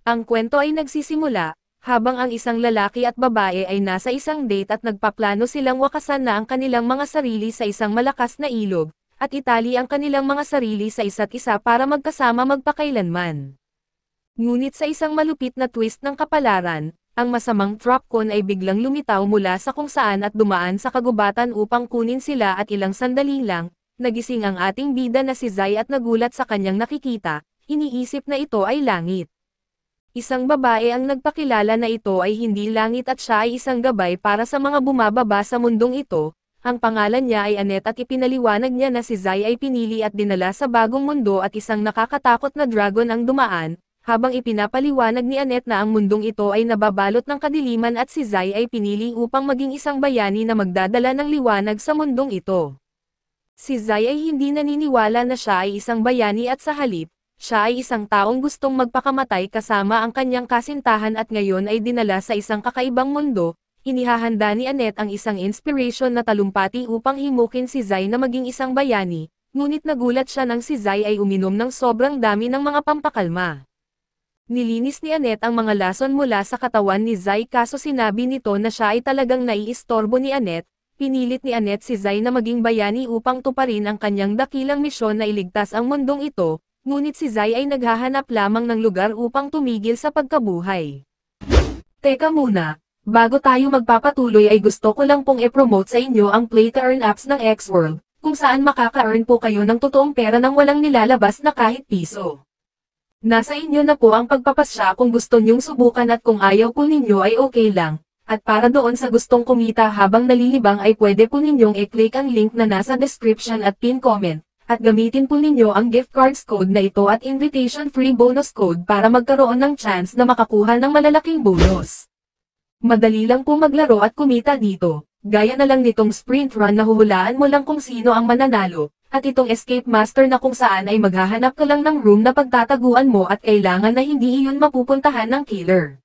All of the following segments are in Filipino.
Ang kwento ay nagsisimula, habang ang isang lalaki at babae ay nasa isang date at nagpaplano silang wakasan na ang kanilang mga sarili sa isang malakas na ilog, at itali ang kanilang mga sarili sa isa't isa para magkasama magpakailanman. Ngunit sa isang malupit na twist ng kapalaran, ang masamang Tropcon ay biglang lumitaw mula sa kung saan at dumaan sa kagubatan upang kunin sila at ilang sandali lang, nagising ang ating bida na si Zai at nagulat sa kanyang nakikita, iniisip na ito ay langit. Isang babae ang nagpakilala na ito ay hindi langit at siya ay isang gabay para sa mga bumababa sa mundong ito. Ang pangalan niya ay Annette at ipinaliwanag niya na si Zai ay pinili at dinala sa bagong mundo at isang nakakatakot na dragon ang dumaan, habang ipinapaliwanag ni Annette na ang mundong ito ay nababalot ng kadiliman at si Zai ay pinili upang maging isang bayani na magdadala ng liwanag sa mundong ito. Si Zai ay hindi naniniwala na siya ay isang bayani at sa halip, siya ay isang taong gustong magpakamatay kasama ang kanyang kasintahan at ngayon ay dinala sa isang kakaibang mundo. Inihahanda ni Annette ang isang inspiration na talumpati upang himukin si Zai na maging isang bayani, ngunit nagulat siya nang si Zai ay uminom ng sobrang dami ng mga pampakalma. Nilinis ni Annette ang mga lason mula sa katawan ni Zai kaso sinabi nito na siya ay talagang naiistorbo ni Annette. Pinilit ni Annette si Zai na maging bayani upang tuparin ang kanyang dakilang misyon na iligtas ang mundong ito, ngunit si Zai ay naghahanap lamang ng lugar upang tumigil sa pagkabuhay. Teka muna, bago tayo magpapatuloy ay gusto ko lang pong i-promote sa inyo ang Play to Earn apps ng Xworld, kung saan makaka-earn po kayo ng totoong pera nang walang nilalabas na kahit piso. Nasa inyo na po ang pagpapasya kung gusto nyong subukan at kung ayaw po ninyo ay okay lang, at para doon sa gustong kumita habang nalilibang ay pwede po ninyong i-click ang link na nasa description at pin comment, at gamitin po ninyo ang gift cards code na ito at invitation free bonus code para magkaroon ng chance na makakuha ng malalaking bonus. Madali lang po maglaro at kumita dito, gaya na lang nitong sprint run na huhulaan mo lang kung sino ang mananalo. At itong Escape Master na kung saan ay maghahanap ka lang ng room na pagtataguan mo at kailangan na hindi iyon mapupuntahan ng killer.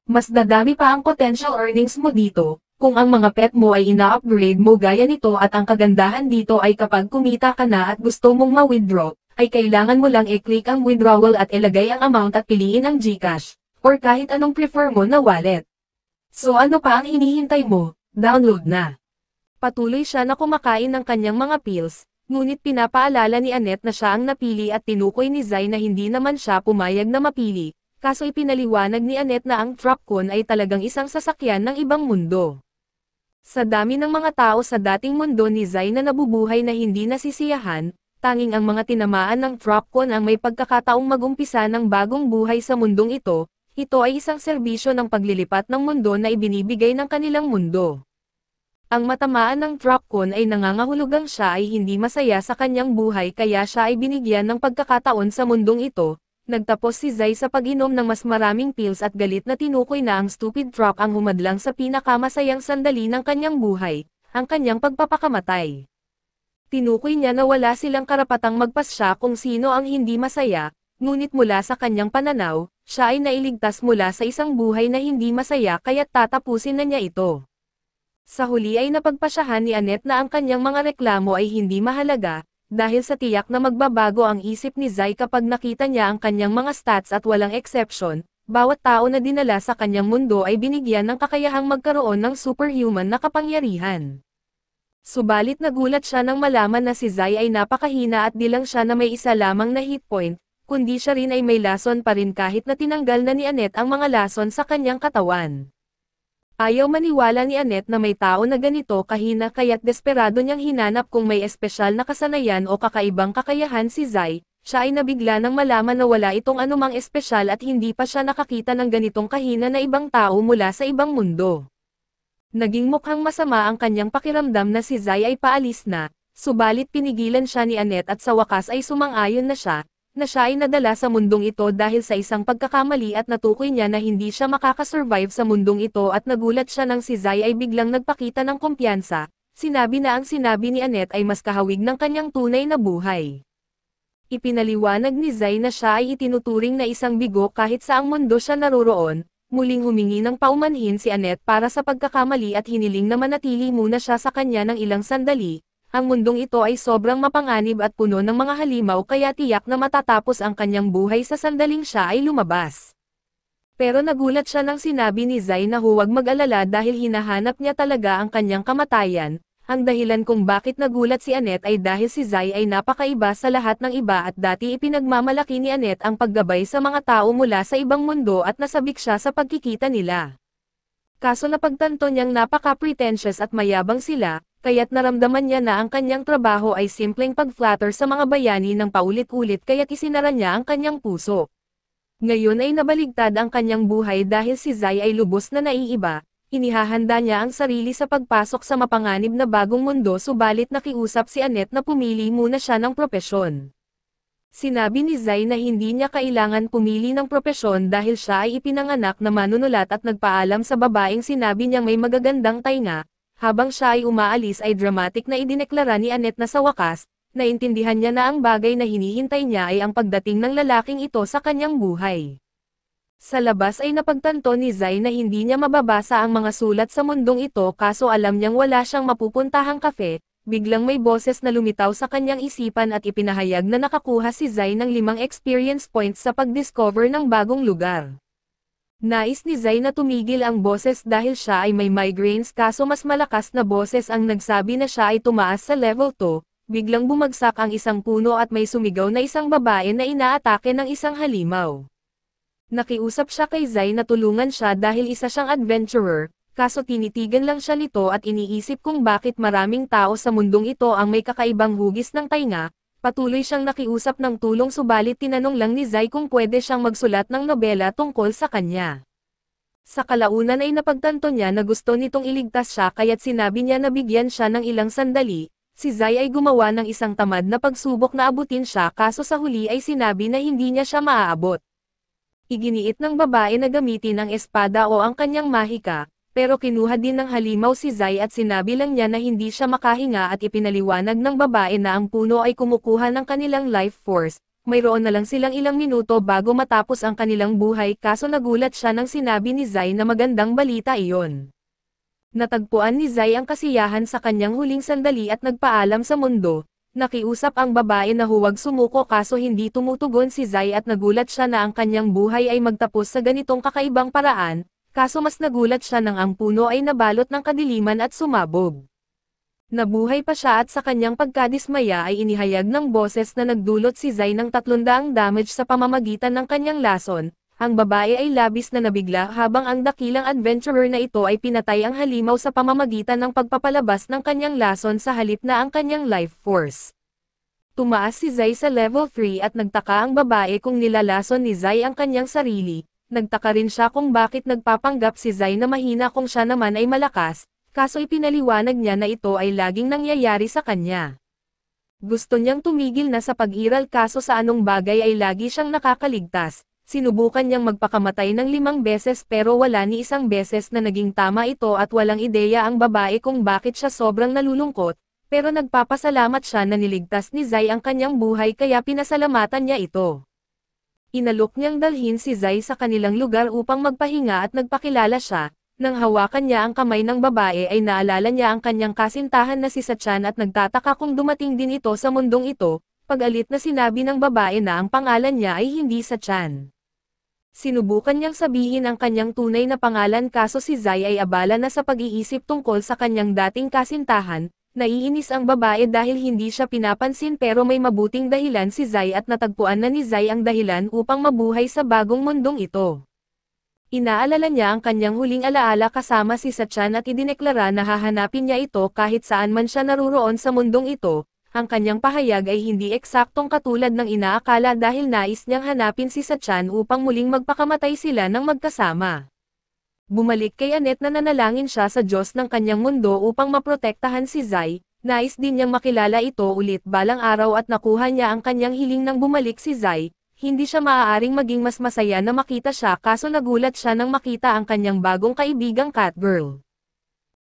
Mas dadami pa ang potential earnings mo dito, kung ang mga pet mo ay ina-upgrade mo gaya nito at ang kagandahan dito ay kapag kumita ka na at gusto mong ma-withdraw, ay kailangan mo lang i-click ang withdrawal at ilagay ang amount at piliin ang GCash, or kahit anong prefer mo na wallet. So ano pa ang hinihintay mo? Download na! Patuloy siya na kumakain ng kanyang mga pills. Ngunit pinapaalala ni Annette na siya ang napili at tinukoy ni Zai na hindi naman siya pumayag na mapili, kaso ipinaliwanag ni Annette na ang Tropcon ay talagang isang sasakyan ng ibang mundo. Sa dami ng mga tao sa dating mundo ni Zai na nabubuhay na hindi nasisiyahan, tanging ang mga tinamaan ng Tropcon ang may pagkakataong magumpisa ng bagong buhay sa mundong ito. Ito ay isang serbisyo ng paglilipat ng mundo na ibinibigay ng kanilang mundo. Ang matamaan ng Tropcon ay nangangahulugang siya ay hindi masaya sa kanyang buhay kaya siya ay binigyan ng pagkakataon sa mundong ito. Nagtapos si Zai sa pag-inom ng mas maraming pills at galit na tinukoy na ang stupid Trop ang humadlang sa pinakamasayang sandali ng kanyang buhay, ang kanyang pagpapakamatay. Tinukoy niya na wala silang karapatang magpasya kung sino ang hindi masaya, ngunit mula sa kanyang pananaw, siya ay nailigtas mula sa isang buhay na hindi masaya kaya't tatapusin na niya ito. Sa huli ay napagpasyahan ni Annette na ang kanyang mga reklamo ay hindi mahalaga, dahil sa tiyak na magbabago ang isip ni Zai kapag nakita niya ang kanyang mga stats at walang exception, bawat tao na dinala sa kanyang mundo ay binigyan ng kakayahang magkaroon ng superhuman na kapangyarihan. Subalit nagulat siya nang malaman na si Zai ay napakahina at di lang siya na may isa lamang na hit point, kundi siya rin ay may lason pa rin kahit na tinanggal na ni Annette ang mga lason sa kanyang katawan. Ayaw maniwala ni Annette na may tao na ganito kahina kaya't desperado niyang hinanap kung may espesyal na kasanayan o kakaibang kakayahan si Zai. Siya ay nabigla nang malaman na wala itong anumang espesyal at hindi pa siya nakakita ng ganitong kahina na ibang tao mula sa ibang mundo. Naging mukhang masama ang kanyang pakiramdam na si Zai ay paalis na, subalit pinigilan siya ni Annette at sa wakas ay sumang-ayon na siya ay nadala sa mundong ito dahil sa isang pagkakamali at natukoy niya na hindi siya makakasurvive sa mundong ito at nagulat siya nang si Zai ay biglang nagpakita ng kumpiyansa. Sinabi na ang sinabi ni Annette ay mas kahawig ng kanyang tunay na buhay. Ipinaliwanag ni Zai na siya ay itinuturing na isang bigo kahit saang mundo siya naroroon. Muling humingi ng paumanhin si Annette para sa pagkakamali at hiniling na manatili muna siya sa kanya ng ilang sandali. Ang mundong ito ay sobrang mapanganib at puno ng mga halimaw kaya tiyak na matatapos ang kanyang buhay sa sandaling siya ay lumabas. Pero nagulat siya nang sinabi ni Zai na huwag mag-alala dahil hinahanap niya talaga ang kanyang kamatayan. Ang dahilan kung bakit nagulat si Annette ay dahil si Zai ay napakaiba sa lahat ng iba at dati ipinagmamalaki ni Annette ang paggabay sa mga tao mula sa ibang mundo at nasabik siya sa pagkikita nila. Kaso napagtanto niyang napaka-pretentious at mayabang sila, kaya't naramdaman niya na ang kanyang trabaho ay simpleng pag-flatter sa mga bayani ng paulit-ulit kaya't isinara niya ang kanyang puso. Ngayon ay nabaligtad ang kanyang buhay dahil si Zai ay lubos na naiiba, inihahanda niya ang sarili sa pagpasok sa mapanganib na bagong mundo subalit nakiusap si Annette na pumili muna siya ng propesyon. Sinabi ni Zai na hindi niya kailangan pumili ng propesyon dahil siya ay ipinanganak na manunulat at nagpaalam sa babaeng sinabi niyang may magagandang tainga. Habang siya ay umaalis ay dramatic na idineklara ni Annette na sa wakas, naintindihan niya na ang bagay na hinihintay niya ay ang pagdating ng lalaking ito sa kanyang buhay. Sa labas ay napagtanto ni Zai na hindi niya mababasa ang mga sulat sa mundong ito kaso alam niyang wala siyang mapupuntahang kafe, biglang may boses na lumitaw sa kanyang isipan at ipinahayag na nakakuha si Zai ng 5 experience points sa pag-discover ng bagong lugar. Nais ni Zai na tumigil ang boses dahil siya ay may migraines kaso mas malakas na boses ang nagsabi na siya ay tumaas sa level 2, biglang bumagsak ang isang puno at may sumigaw na isang babae na inaatake ng isang halimaw. Nakiusap siya kay Zai na tulungan siya dahil isa siyang adventurer, kaso tinitigan lang siya nito at iniisip kung bakit maraming tao sa mundong ito ang may kakaibang hugis ng tainga. Patuloy siyang nakiusap ng tulong subalit tinanong lang ni Zai kung pwede siyang magsulat ng nobela tungkol sa kanya. Sa kalaunan ay napagtanto niya na gusto nitong iligtas siya kaya't sinabi niya na bigyan siya ng ilang sandali. Si Zai ay gumawa ng isang tamad na pagsubok na abutin siya kaso sa huli ay sinabi na hindi niya siya maaabot. Iginiit ng babae na gamitin ang espada o ang kanyang mahika. Pero kinuha din ng halimaw si Zai at sinabi lang niya na hindi siya makahinga at ipinaliwanag ng babae na ang puno ay kumukuha ng kanilang life force. Mayroon na lang silang ilang minuto bago matapos ang kanilang buhay kaso nagulat siya nang sinabi ni Zai na magandang balita iyon. Natagpuan ni Zai ang kasiyahan sa kanyang huling sandali at nagpaalam sa mundo. Nakiusap ang babae na huwag sumuko kaso hindi tumutugon si Zai at nagulat siya na ang kanyang buhay ay magtapos sa ganitong kakaibang paraan. Kaso mas nagulat siya nang ang puno ay nabalot ng kadiliman at sumabog. Nabuhay pa siya at sa kanyang pagkadismaya ay inihayag ng boses na nagdulot si Zai ng 300 damage sa pamamagitan ng kanyang lason. Ang babae ay labis na nabigla habang ang dakilang adventurer na ito ay pinatay ang halimaw sa pamamagitan ng pagpapalabas ng kanyang lason sa halip na ang kanyang life force. Tumaas si Zai sa level 3 at nagtaka ang babae kung nilalason ni Zai ang kanyang sarili. Nagtaka rin siya kung bakit nagpapanggap si Zai na mahina kung siya naman ay malakas, kaso ipinaliwanag niya na ito ay laging nangyayari sa kanya. Gusto niyang tumigil na sa pag-iral kaso sa anong bagay ay lagi siyang nakakaligtas. Sinubukan niyang magpakamatay ng 5 beses pero wala ni isang beses na naging tama ito at walang ideya ang babae kung bakit siya sobrang nalulungkot, pero nagpapasalamat siya na niligtas ni Zai ang kanyang buhay kaya pinasalamatan niya ito. Inalok niyang dalhin si Zai sa kanilang lugar upang magpahinga at nagpakilala siya. Nang hawakan niya ang kamay ng babae ay naalala niya ang kanyang kasintahan na si Sachan at nagtataka kung dumating din ito sa mundong ito, pag-alit na sinabi ng babae na ang pangalan niya ay hindi Sachan. Sinubukan niyang sabihin ang kanyang tunay na pangalan kaso si Zai ay abala na sa pag-iisip tungkol sa kanyang dating kasintahan. Naiinis ang babae dahil hindi siya pinapansin pero may mabuting dahilan si Zai at natagpuan na ni Zai ang dahilan upang mabuhay sa bagong mundong ito. Inaalala niya ang kanyang huling alaala kasama si Sachan at idineklara na hahanapin niya ito kahit saan man siya naruroon sa mundong ito. Ang kanyang pahayag ay hindi eksaktong katulad ng inaakala dahil nais niyang hanapin si Sachan upang muling magpakamatay sila ng magkasama. Bumalik kay Annette na nanalangin siya sa Diyos ng kanyang mundo upang maprotektahan si Zai. Nais din niyang makilala ito ulit balang araw at nakuha niya ang kanyang hiling nang bumalik si Zai. Hindi siya maaaring maging mas masaya na makita siya kaso nagulat siya nang makita ang kanyang bagong kaibigang Catgirl.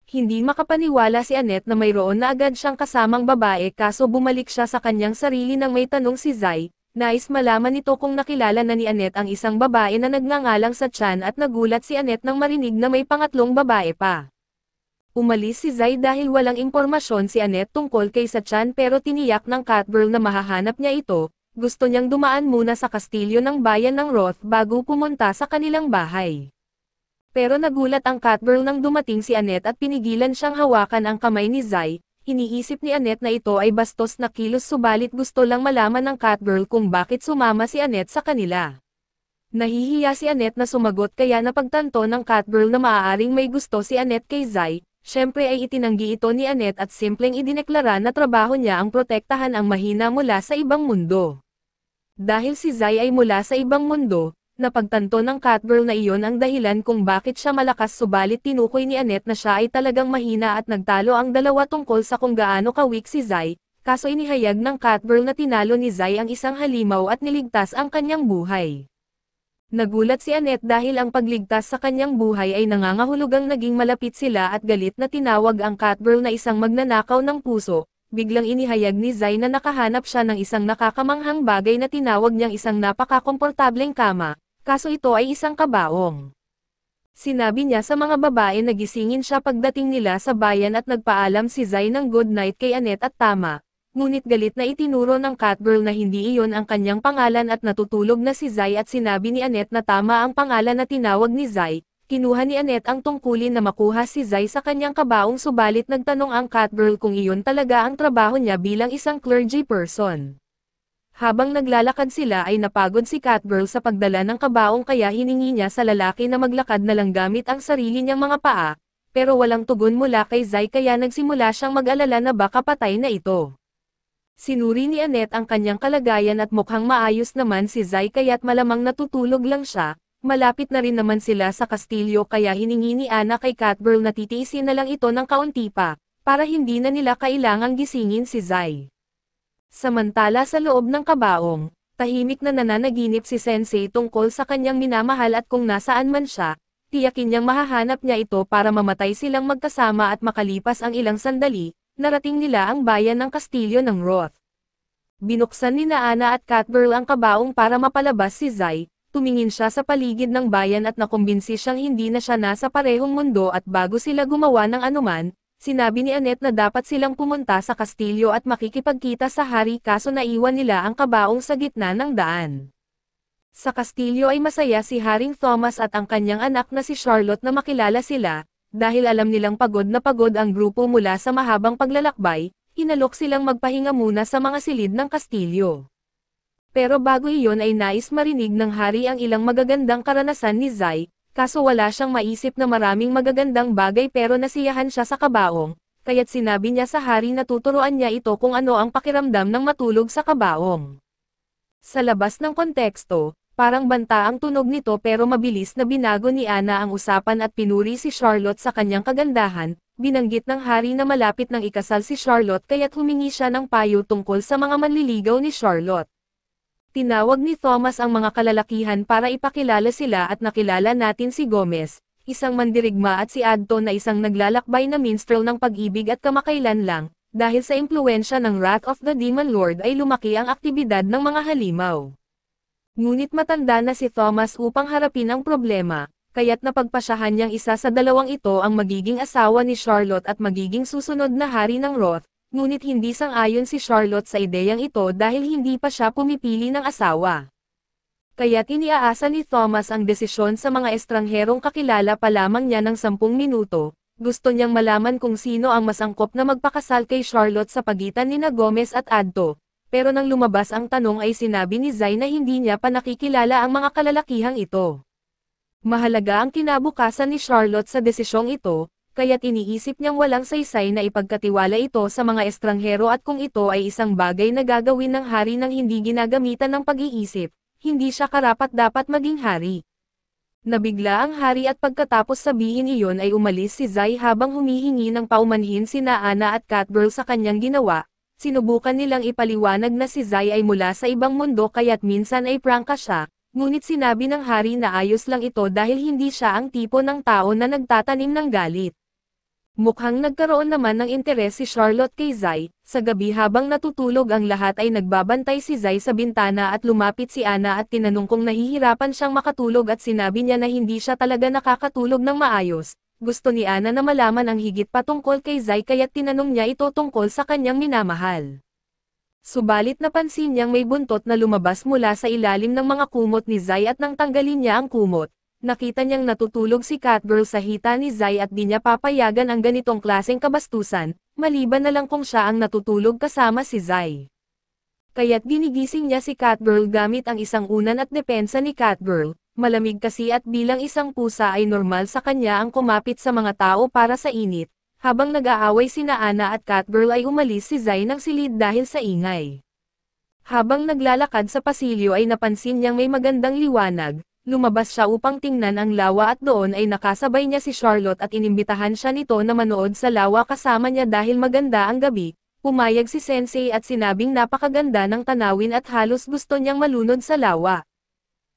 Hindi makapaniwala si Annette na mayroon na agad siyang kasamang babae kaso bumalik siya sa kanyang sarili nang may tanong si Zai. Nais malaman nito kung nakilala na ni Annette ang isang babae na nagngangalang Sachan at nagulat si Annette nang marinig na may pangatlong babae pa. Umalis si Zai dahil walang impormasyon si Annette tungkol kay Sachan pero tiniyak ng Catgirl na mahahanap niya ito. gusto niyang dumaan muna sa kastilyo ng bayan ng Roth bago pumunta sa kanilang bahay. Pero nagulat ang Catgirl nang dumating si Annette at pinigilan siyang hawakan ang kamay ni Zai. Iniisip ni Annette na ito ay bastos na kilos subalit gusto lang malaman ng Catgirl kung bakit sumama si Annette sa kanila. Nahihiya si Annette na sumagot kaya napagtanto ng Catgirl na maaaring may gusto si Annette kay Zai. Siyempre ay itinanggi ito ni Annette at simpleng idineklara na trabaho niya ang protektahan ang mahina mula sa ibang mundo. Dahil si Zai ay mula sa ibang mundo, napagtanto ng Catgirl na iyon ang dahilan kung bakit siya malakas subalit tinukoy ni Annette na siya ay talagang mahina at nagtalo ang dalawa tungkol sa kung gaano ka-weak si Zai, kaso inihayag ng Catgirl na tinalo ni Zai ang isang halimaw at niligtas ang kanyang buhay. Nagulat si Annette dahil ang pagligtas sa kanyang buhay ay nangangahulugang naging malapit sila at galit na tinawag ang Catgirl na isang magnanakaw ng puso. Biglang inihayag ni Zai na nakahanap siya ng isang nakakamanghang bagay na tinawag niyang isang napakakomportableng kama. Kaso ito ay isang kabaong. Sinabi niya sa mga babae na gisingin siya pagdating nila sa bayan at nagpaalam si Zai ng good night kay Annette at tama. Ngunit galit na itinuro ng Catgirl na hindi iyon ang kanyang pangalan at natutulog na si Zai at sinabi ni Annette na tama ang pangalan na tinawag ni Zai. Kinuha ni Annette ang tungkulin na makuha si Zai sa kanyang kabaong subalit nagtanong ang Catgirl kung iyon talaga ang trabaho niya bilang isang clergy person. Habang naglalakad sila ay napagod si Catgirl sa pagdala ng kabaong kaya hiningi niya sa lalaki na maglakad na lang gamit ang sarili niyang mga paa, pero walang tugon mula kay Zai kaya nagsimula siyang mag-alala na baka patay na ito. Sinuri ni Annette ang kanyang kalagayan at mukhang maayos naman si Zai kaya't malamang natutulog lang siya, malapit na rin naman sila sa kastilyo kaya hiningi ni Anna kay Catgirl na titiisin na lang ito ng kaunti pa, para hindi na nila kailangang gisingin si Zai. Samantala sa loob ng kabaong, tahimik na nananaginip si Sensei tungkol sa kanyang minamahal at kung nasaan man siya, tiyakin niyang mahahanap niya ito para mamatay silang magkasama at makalipas ang ilang sandali, narating nila ang bayan ng kastilyo ng Roth. Binuksan ni Anna at Catgirl ang kabaong para mapalabas si Zai, tumingin siya sa paligid ng bayan at nakumbinsi siyang hindi na siya nasa parehong mundo at bago sila gumawa ng anuman, sinabi ni Annette na dapat silang pumunta sa kastilyo at makikipagkita sa hari kaso naiwan nila ang kabaong sa gitna ng daan. Sa kastilyo ay masaya si Haring Thomas at ang kanyang anak na si Charlotte na makilala sila, dahil alam nilang pagod na pagod ang grupo mula sa mahabang paglalakbay, hinalok silang magpahinga muna sa mga silid ng kastilyo. Pero bago iyon ay nais marinig ng hari ang ilang magagandang karanasan ni Zai, kaso wala siyang maisip na maraming magagandang bagay pero nasiyahan siya sa kabaong, kaya't sinabi niya sa hari na tuturuan niya ito kung ano ang pakiramdam ng matulog sa kabaong. Sa labas ng konteksto, parang banta ang tunog nito pero mabilis na binago ni Anna ang usapan at pinuri si Charlotte sa kanyang kagandahan, binanggit ng hari na malapit ng ikasal si Charlotte kaya't humingi siya ng payo tungkol sa mga manliligaw ni Charlotte. Tinawag ni Thomas ang mga kalalakihan para ipakilala sila at nakilala natin si Gomez, isang mandirigma at si Adto na isang naglalakbay na minstrel ng pag-ibig at kamakailan lang, dahil sa impluensya ng Wrath of the Demon Lord ay lumaki ang aktibidad ng mga halimaw. Ngunit matanda na si Thomas upang harapin ang problema, kaya't napagpasyahan niyang isa sa dalawang ito ang magiging asawa ni Charlotte at magiging susunod na hari ng Roth. Ngunit hindi sang-ayon si Charlotte sa ideyang ito dahil hindi pa siya pumipili ng asawa. Kaya't iniaasa ni Thomas ang desisyon sa mga estrangherong kakilala pa lamang niya ng 10 minuto, gusto niyang malaman kung sino ang mas angkop na magpakasal kay Charlotte sa pagitan nina Gomez at Adto, pero nang lumabas ang tanong ay sinabi ni Zai na hindi niya pa nakikilala ang mga kalalakihang ito. Mahalaga ang kinabukasan ni Charlotte sa desisyong ito, kaya't iniisip niyang walang saysay na ipagkatiwala ito sa mga estranghero at kung ito ay isang bagay na gagawin ng hari nang hindi ginagamitan ng pag-iisip, hindi siya karapat-dapat maging hari. Nabigla ang hari at pagkatapos sabihin iyon ay umalis si Zai habang humihingi ng paumanhin sina Anna at Catgirl sa kanyang ginawa, sinubukan nilang ipaliwanag na si Zai ay mula sa ibang mundo kaya't minsan ay prangka siya, ngunit sinabi ng hari na ayos lang ito dahil hindi siya ang tipo ng tao na nagtatanim ng galit. Mukhang nagkaroon naman ng interes si Charlotte kay Zai, sa gabi habang natutulog ang lahat ay nagbabantay si Zai sa bintana at lumapit si Anna at tinanong kung nahihirapan siyang makatulog at sinabi niya na hindi siya talaga nakakatulog ng maayos. Gusto ni Anna na malaman ang higit pa tungkol kay Zai kaya't tinanong niya ito tungkol sa kanyang minamahal. Subalit napansin niyang may buntot na lumabas mula sa ilalim ng mga kumot ni Zai at nang tanggalin niya ang kumot, nakita niyang natutulog si Catgirl sa hita ni Zai at di niya papayagan ang ganitong klaseng kabastusan, maliban na lang kung siya ang natutulog kasama si Zai. Kaya't ginigising niya si Catgirl gamit ang isang unan at depensa ni Catgirl, malamig kasi at bilang isang pusa ay normal sa kanya ang kumapit sa mga tao para sa init. Habang nag-aaway sina Anna at Catgirl ay umalis si Zai ng silid dahil sa ingay. Habang naglalakad sa pasilyo ay napansin niyang may magandang liwanag, lumabas siya upang tingnan ang lawa at doon ay nakasabay niya si Charlotte at inimbitahan siya nito na manood sa lawa kasama niya dahil maganda ang gabi. Pumayag si Sensei at sinabing napakaganda ng tanawin at halos gusto niyang malunod sa lawa.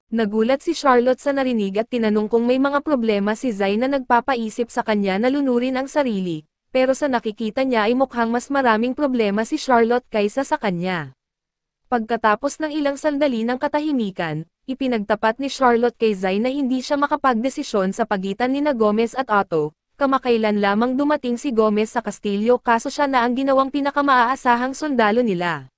Nagulat si Charlotte sa narinig at tinanong kung may mga problema si Zai na nagpapaisip sa kanya na lunurin ang sarili, pero sa nakikita niya ay mukhang mas maraming problema si Charlotte kaysa sa kanya. Pagkatapos ng ilang sandali ng katahimikan, ipinagtapat ni Charlotte kay Zai na hindi siya makapagdesisyon sa pagitan nina Gomez at Otto. Kamakailan lamang dumating si Gomez sa kastilyo kaso siya na ang ginawang pinakamaasahang sundalo nila.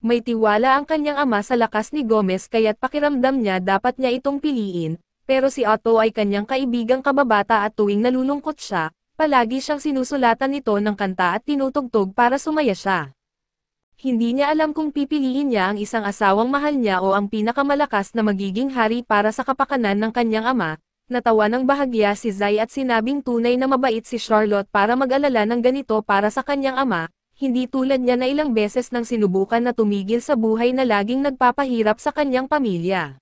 May tiwala ang kanyang ama sa lakas ni Gomez kaya't pakiramdam niya dapat niya itong piliin, pero si Otto ay kanyang kaibigang kababata at tuwing nalulungkot siya, palagi siyang sinusulatan nito ng kanta at tinutugtog para sumaya siya. Hindi niya alam kung pipiliin niya ang isang asawang mahal niya o ang pinakamalakas na magiging hari para sa kapakanan ng kanyang ama. Natawa ng bahagya si Zai at sinabing tunay na mabait si Charlotte para mag-alala ng ganito para sa kanyang ama. Hindi tulad niya na ilang beses nang sinubukan na tumigil sa buhay na laging nagpapahirap sa kanyang pamilya.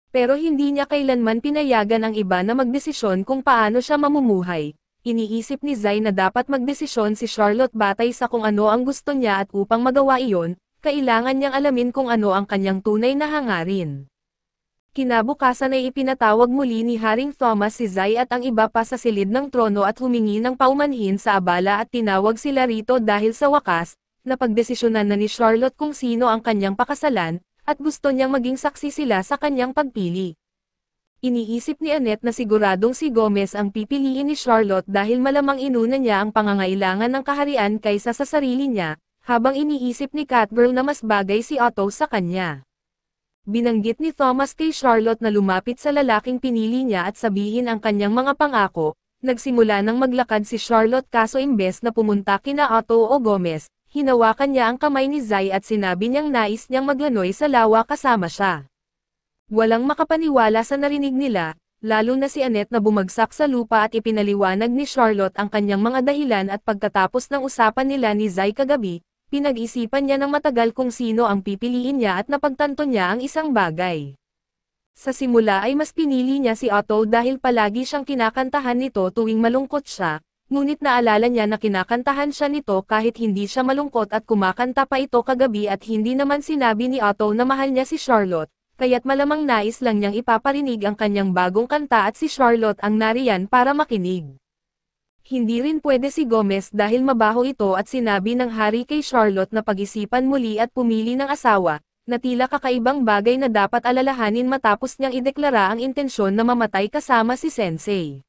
Pero hindi niya kailanman pinayagan ang iba na magdesisyon kung paano siya mamumuhay. Iniisip ni Zai na dapat magdesisyon si Charlotte batay sa kung ano ang gusto niya at upang magawa iyon, kailangan niyang alamin kung ano ang kanyang tunay na hangarin. Kinabukasan ay ipinatawag muli ni Haring Thomas si Zai at ang iba pa sa silid ng trono at humingi ng paumanhin sa abala at tinawag sila rito dahil sa wakas, napagdesisyonan na ni Charlotte kung sino ang kanyang pakasalan, at gusto niyang maging saksi sila sa kanyang pagpili. Iniisip ni Annette na siguradong si Gomez ang pipiliin ni Charlotte dahil malamang inuna niya ang pangangailangan ng kaharian kaysa sa sarili niya, habang iniisip ni Catgirl na mas bagay si Otto sa kanya. Binanggit ni Thomas kay Charlotte na lumapit sa lalaking pinili niya at sabihin ang kanyang mga pangako. Nagsimula nang maglakad si Charlotte kaso imbes na pumunta kina Otto o Gomez, hinawakan niya ang kamay ni Zai at sinabi niyang nais niyang maglanoy sa lawa kasama siya. Walang makapaniwala sa narinig nila, lalo na si Annette na bumagsak sa lupa at ipinaliwanag ni Charlotte ang kanyang mga dahilan at pagkatapos ng usapan nila ni Zai kagabi, pinag-isipan niya ng matagal kung sino ang pipiliin niya at napagtanto niya ang isang bagay. Sa simula ay mas pinili niya si Otto dahil palagi siyang kinakantahan nito tuwing malungkot siya, ngunit naalala niya na kinakantahan siya nito kahit hindi siya malungkot at kumakanta pa ito kagabi at hindi naman sinabi ni Otto na mahal niya si Charlotte, kaya't malamang nais lang niyang ipaparinig ang kanyang bagong kanta at si Charlotte ang nariyan para makinig. Hindi rin pwede si Gomez dahil mabaho ito at sinabi ng hari kay Charlotte na pag-isipan muli at pumili ng asawa, na tila kakaibang bagay na dapat alalahanin matapos niyang ideklara ang intensyon na mamatay kasama si Sensei.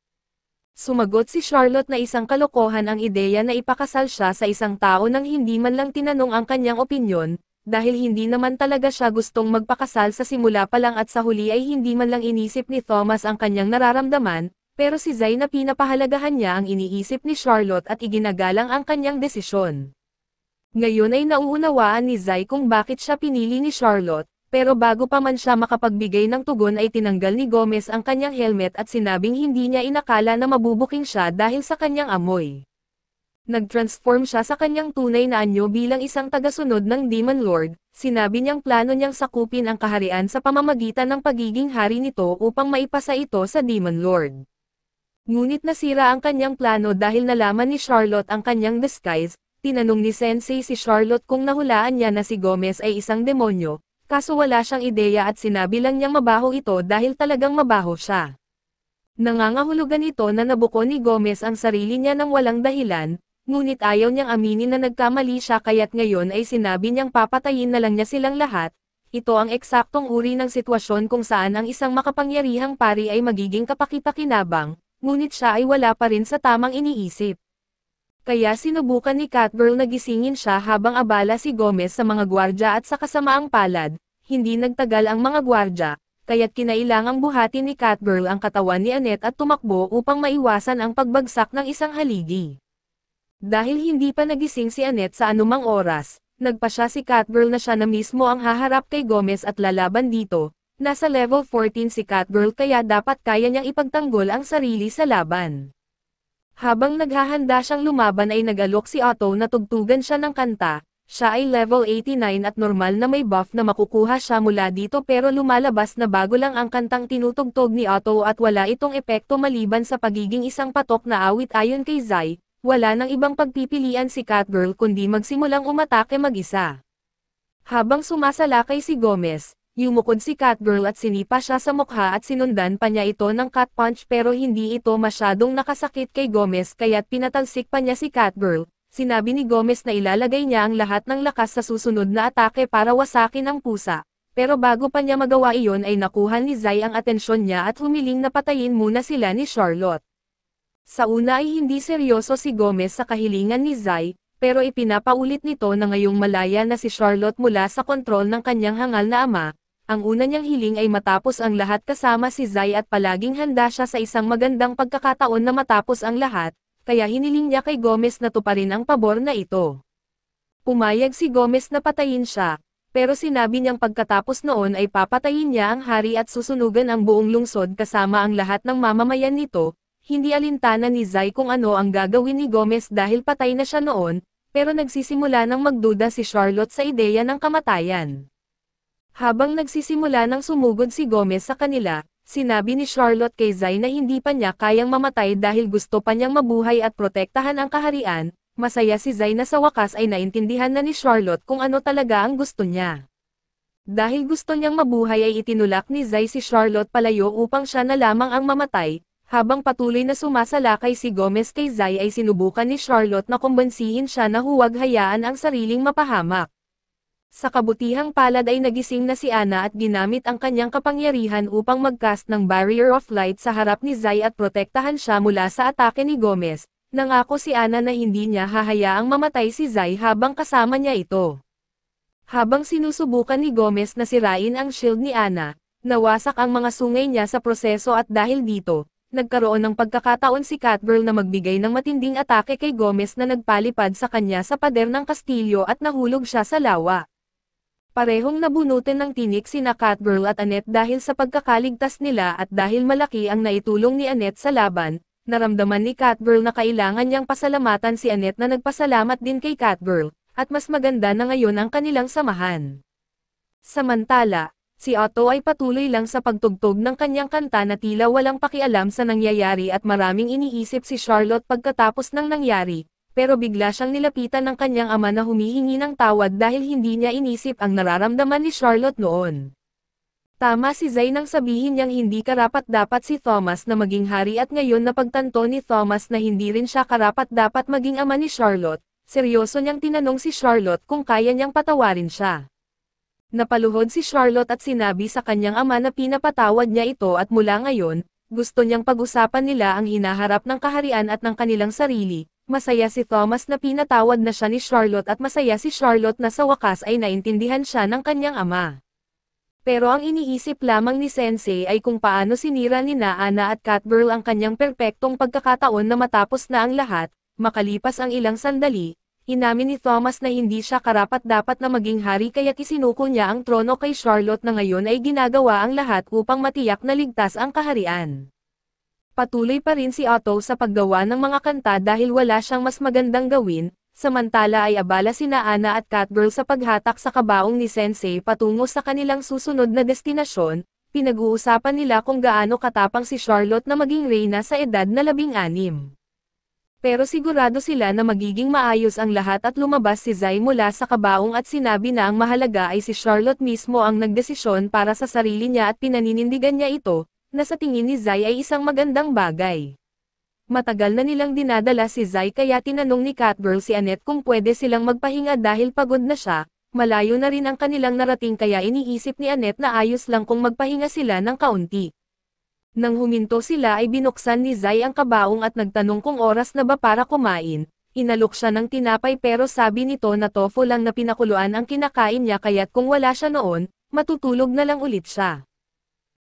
Sumagot si Charlotte na isang kalokohan ang ideya na ipakasal siya sa isang tao nang hindi man lang tinanong ang kanyang opinyon, dahil hindi naman talaga siya gustong magpakasal sa simula pa lang at sa huli ay hindi man lang inisip ni Thomas ang kanyang nararamdaman. Pero si Zai na pinapahalagahan niya ang iniisip ni Charlotte at iginagalang ang kanyang desisyon. Ngayon ay nauunawaan ni Zai kung bakit siya pinili ni Charlotte, pero bago pa man siya makapagbigay ng tugon ay tinanggal ni Gomez ang kanyang helmet at sinabing hindi niya inakala na mabubuking siya dahil sa kanyang amoy. Nag-transform siya sa kanyang tunay na anyo bilang isang tagasunod ng Demon Lord, sinabi niyang plano niyang sakupin ang kaharian sa pamamagitan ng pagiging hari nito upang maipasa ito sa Demon Lord. Ngunit nasira ang kanyang plano dahil nalaman ni Charlotte ang kanyang disguise, tinanong ni Sensei si Charlotte kung nahulaan niya na si Gomez ay isang demonyo, kaso wala siyang ideya at sinabi lang niyang mabaho ito dahil talagang mabaho siya. Nangangahulugan ito na nabuko ni Gomez ang sarili niya ng walang dahilan, ngunit ayaw niyang aminin na nagkamali siya kaya't ngayon ay sinabi niyang papatayin na lang niya silang lahat. Ito ang eksaktong uri ng sitwasyon kung saan ang isang makapangyarihang pari ay magiging kapaki-pakinabang. Ngunit siya ay wala pa rin sa tamang iniisip. Kaya sinubukan ni Catgirl na gisingin siya habang abala si Gomez sa mga gwardya at sa kasamaang palad. Hindi nagtagal ang mga gwardya, kaya't kinailangang buhatin ni Catgirl ang katawan ni Annette at tumakbo upang maiwasan ang pagbagsak ng isang haligi. Dahil hindi pa nagising si Annette sa anumang oras, nagpasya si Catgirl na siya na mismo ang haharap kay Gomez at lalaban dito. Nasa level 14 si Catgirl kaya dapat kaya niyang ipagtanggol ang sarili sa laban. Habang naghahanda siyang lumaban ay nag-alok si Otto na tugtugan siya ng kanta. Siya ay level 89 at normal na may buff na makukuha siya mula dito pero lumalabas na bago lang ang kantang tinutugtog ni Otto at wala itong epekto maliban sa pagiging isang patok na awit ayon kay Zai. Wala nang ibang pagpipilian si Catgirl kundi magsimulang umatake mag-isa. Habang sumasalakay si Gomez, yumukod si Catgirl at sinipa siya sa mukha at sinundan pa niya ito ng cat punch pero hindi ito masyadong nakasakit kay Gomez kaya't pinatalsik pa niya si Catgirl. Sinabi ni Gomez na ilalagay niya ang lahat ng lakas sa susunod na atake para wasakin ang pusa. Pero bago pa niya magawa iyon ay nakuha ni Zai ang atensyon niya at humiling na patayin muna sila ni Charlotte. Sa una ay hindi seryoso si Gomez sa kahilingan ni Zai, pero ipinapaulit nito na ngayong malaya na si Charlotte mula sa kontrol ng kanyang hangal na ama. Ang una niyang hiling ay matapos ang lahat kasama si Zai at palaging handa siya sa isang magandang pagkakataon na matapos ang lahat, kaya hiniling niya kay Gomez na tuparin ang pabor na ito. Pumayag si Gomez na patayin siya, pero sinabi niyang pagkatapos noon ay papatayin niya ang hari at susunugan ang buong lungsod kasama ang lahat ng mamamayan nito. Hindi alintana ni Zai kung ano ang gagawin ni Gomez dahil patay na siya noon, pero nagsisimula ng magduda si Charlotte sa ideya ng kamatayan. Habang nagsisimula ng sumugod si Gomez sa kanila, sinabi ni Charlotte kay Zai na hindi pa niya kayang mamatay dahil gusto pa niyang mabuhay at protektahan ang kaharian. Masaya si Zai na sa wakas ay naintindihan na ni Charlotte kung ano talaga ang gusto niya. Dahil gusto niyang mabuhay ay itinulak ni Zai si Charlotte palayo upang siya na lamang ang mamatay. Habang patuloy na sumasalakay si Gomez kay Zai ay sinubukan ni Charlotte na kumbansihin siya na huwag hayaan ang sariling mapahamak. Sa kabutihang palad ay nagising na si Anna at ginamit ang kanyang kapangyarihan upang mag-cast ng Barrier of Light sa harap ni Zai at protektahan siya mula sa atake ni Gomez. Nangako si Anna na hindi niya hahayaang mamatay si Zai habang kasama niya ito. Habang sinusubukan ni Gomez na sirain ang shield ni Anna, nawasak ang mga sungay niya sa proseso at dahil dito, nagkaroon ng pagkakataon si Catgirl na magbigay ng matinding atake kay Gomez na nagpalipad sa kanya sa pader ng kastilyo at nahulog siya sa lawa. Parehong nabunutin ng tinik sina Catgirl at Annette dahil sa pagkakaligtas nila at dahil malaki ang naitulong ni Annette sa laban, naramdaman ni Catgirl na kailangan niyang pasalamatan si Annette na nagpasalamat din kay Catgirl, at mas maganda na ngayon ang kanilang samahan. Samantala, si Otto ay patuloy lang sa pagtugtog ng kanyang kanta na tila walang pakialam sa nangyayari at maraming iniisip si Charlotte pagkatapos ng nangyari. Pero bigla siyang nilapitan ng kanyang ama na humihingi ng tawad dahil hindi niya inisip ang nararamdaman ni Charlotte noon. Tama si Zai nang sabihin niyang hindi karapat-dapat si Thomas na maging hari at ngayon napagtanto ni Thomas na hindi rin siya karapat-dapat maging ama ni Charlotte. Seryoso niyang tinanong si Charlotte kung kaya niyang patawarin siya. Napaluhod si Charlotte at sinabi sa kanyang ama na pinapatawad niya ito at mula ngayon, gusto niyang pag-usapan nila ang hinaharap ng kaharian at ng kanilang sarili. Masaya si Thomas na pinatawad na siya ni Charlotte at masaya si Charlotte na sa wakas ay naintindihan siya ng kanyang ama. Pero ang iniisip lamang ni Sensei ay kung paano sinira ni Anna at Catgirl ang kanyang perpektong pagkakataon na matapos na ang lahat, makalipas ang ilang sandali, inamin ni Thomas na hindi siya karapat-dapat na maging hari kaya't isinuko niya ang trono kay Charlotte na ngayon ay ginagawa ang lahat upang matiyak na ligtas ang kaharian. Patuloy pa rin si Otto sa paggawa ng mga kanta dahil wala siyang mas magandang gawin, samantala ay abala sina Anna at Catgirl sa paghatak sa kabaong ni Sensei patungo sa kanilang susunod na destinasyon. Pinag-uusapan nila kung gaano katapang si Charlotte na maging reyna sa edad na 16. Pero sigurado sila na magiging maayos ang lahat at lumabas si Zai mula sa kabaong at sinabi na ang mahalaga ay si Charlotte mismo ang nagdesisyon para sa sarili niya at pinaninindigan niya ito, na sa tingin ni Zai ay isang magandang bagay. Matagal na nilang dinadala si Zai kaya tinanong ni Catgirl si Annette kung pwede silang magpahinga dahil pagod na siya, malayo na rin ang kanilang narating kaya iniisip ni Annette na ayos lang kung magpahinga sila ng kaunti. Nang huminto sila ay binuksan ni Zai ang kabaong at nagtanong kung oras na ba para kumain. Inalok siya ng tinapay pero sabi nito na tofu lang na pinakuluan ang kinakain niya kaya't kung wala siya noon, matutulog na lang ulit siya.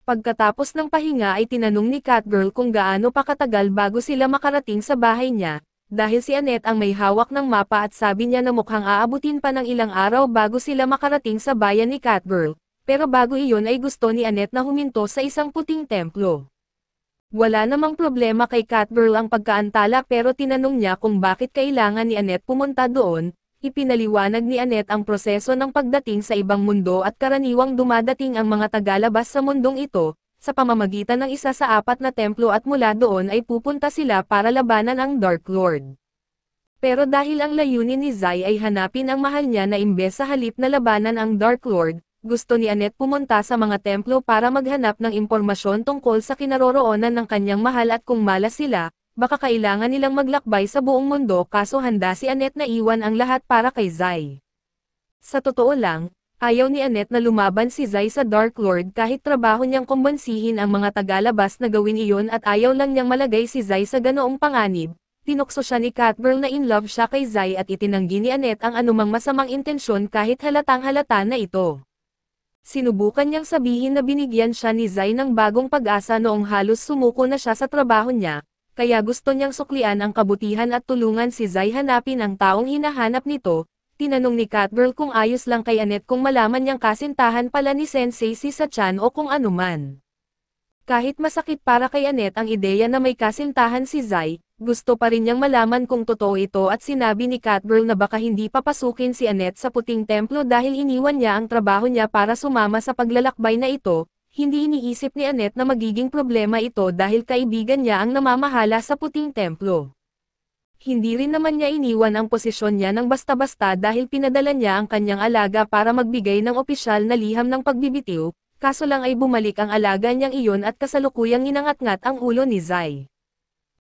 Pagkatapos ng pahinga ay tinanong ni Catgirl kung gaano pa katagal bago sila makarating sa bahay niya, dahil si Annette ang may hawak ng mapa at sabi niya na mukhang aabutin pa ng ilang araw bago sila makarating sa bayan ni Catgirl, pero bago iyon ay gusto ni Annette na huminto sa isang puting templo. Wala namang problema kay Catgirl ang pagkaantala pero tinanong niya kung bakit kailangan ni Annette pumunta doon, ipinaliwanag ni Annette ang proseso ng pagdating sa ibang mundo at karaniwang dumadating ang mga tagalabas sa mundong ito, sa pamamagitan ng isa sa 4 na templo at mula doon ay pupunta sila para labanan ang Dark Lord. Pero dahil ang layunin ni Zai ay hanapin ang mahal niya na imbes sa halip na labanan ang Dark Lord, gusto ni Annette pumunta sa mga templo para maghanap ng impormasyon tungkol sa kinaroroonan ng kanyang mahal at kung malas sila, baka kailangan nilang maglakbay sa buong mundo kaso handa si Annette na iwan ang lahat para kay Zai. Sa totoo lang, ayaw ni Annette na lumaban si Zai sa Dark Lord kahit trabaho niyang kumbansihin ang mga tagalabas na gawin iyon at ayaw lang niyang malagay si Zai sa ganoong panganib. Tinukso siya ni Catgirl na in love siya kay Zai at itinanggi ni Annette ang anumang masamang intensyon kahit halatang halata na ito. Sinubukan niyang sabihin na binigyan siya ni Zai ng bagong pag-asa noong halos sumuko na siya sa trabaho niya, kaya gusto niyang suklian ang kabutihan at tulungan si Zai hanapin ang taong hinahanap nito. Tinanong ni Catgirl kung ayos lang kay Annette kung malaman niyang kasintahan pala ni Sensei si Sachan o kung anuman. Kahit masakit para kay Annette ang ideya na may kasintahan si Zai, gusto pa rin niyang malaman kung totoo ito at sinabi ni Catgirl na baka hindi papasukin si Annette sa puting templo dahil iniwan niya ang trabaho niya para sumama sa paglalakbay na ito. Hindi iniisip ni Annette na magiging problema ito dahil kaibigan niya ang namamahala sa puting templo. Hindi rin naman niya iniwan ang posisyon niya ng basta-basta dahil pinadala niya ang kanyang alaga para magbigay ng opisyal na liham ng pagbibitiw, kaso lang ay bumalik ang alaga niyang iyon at kasalukuyang inangat-ngat ang ulo ni Zai.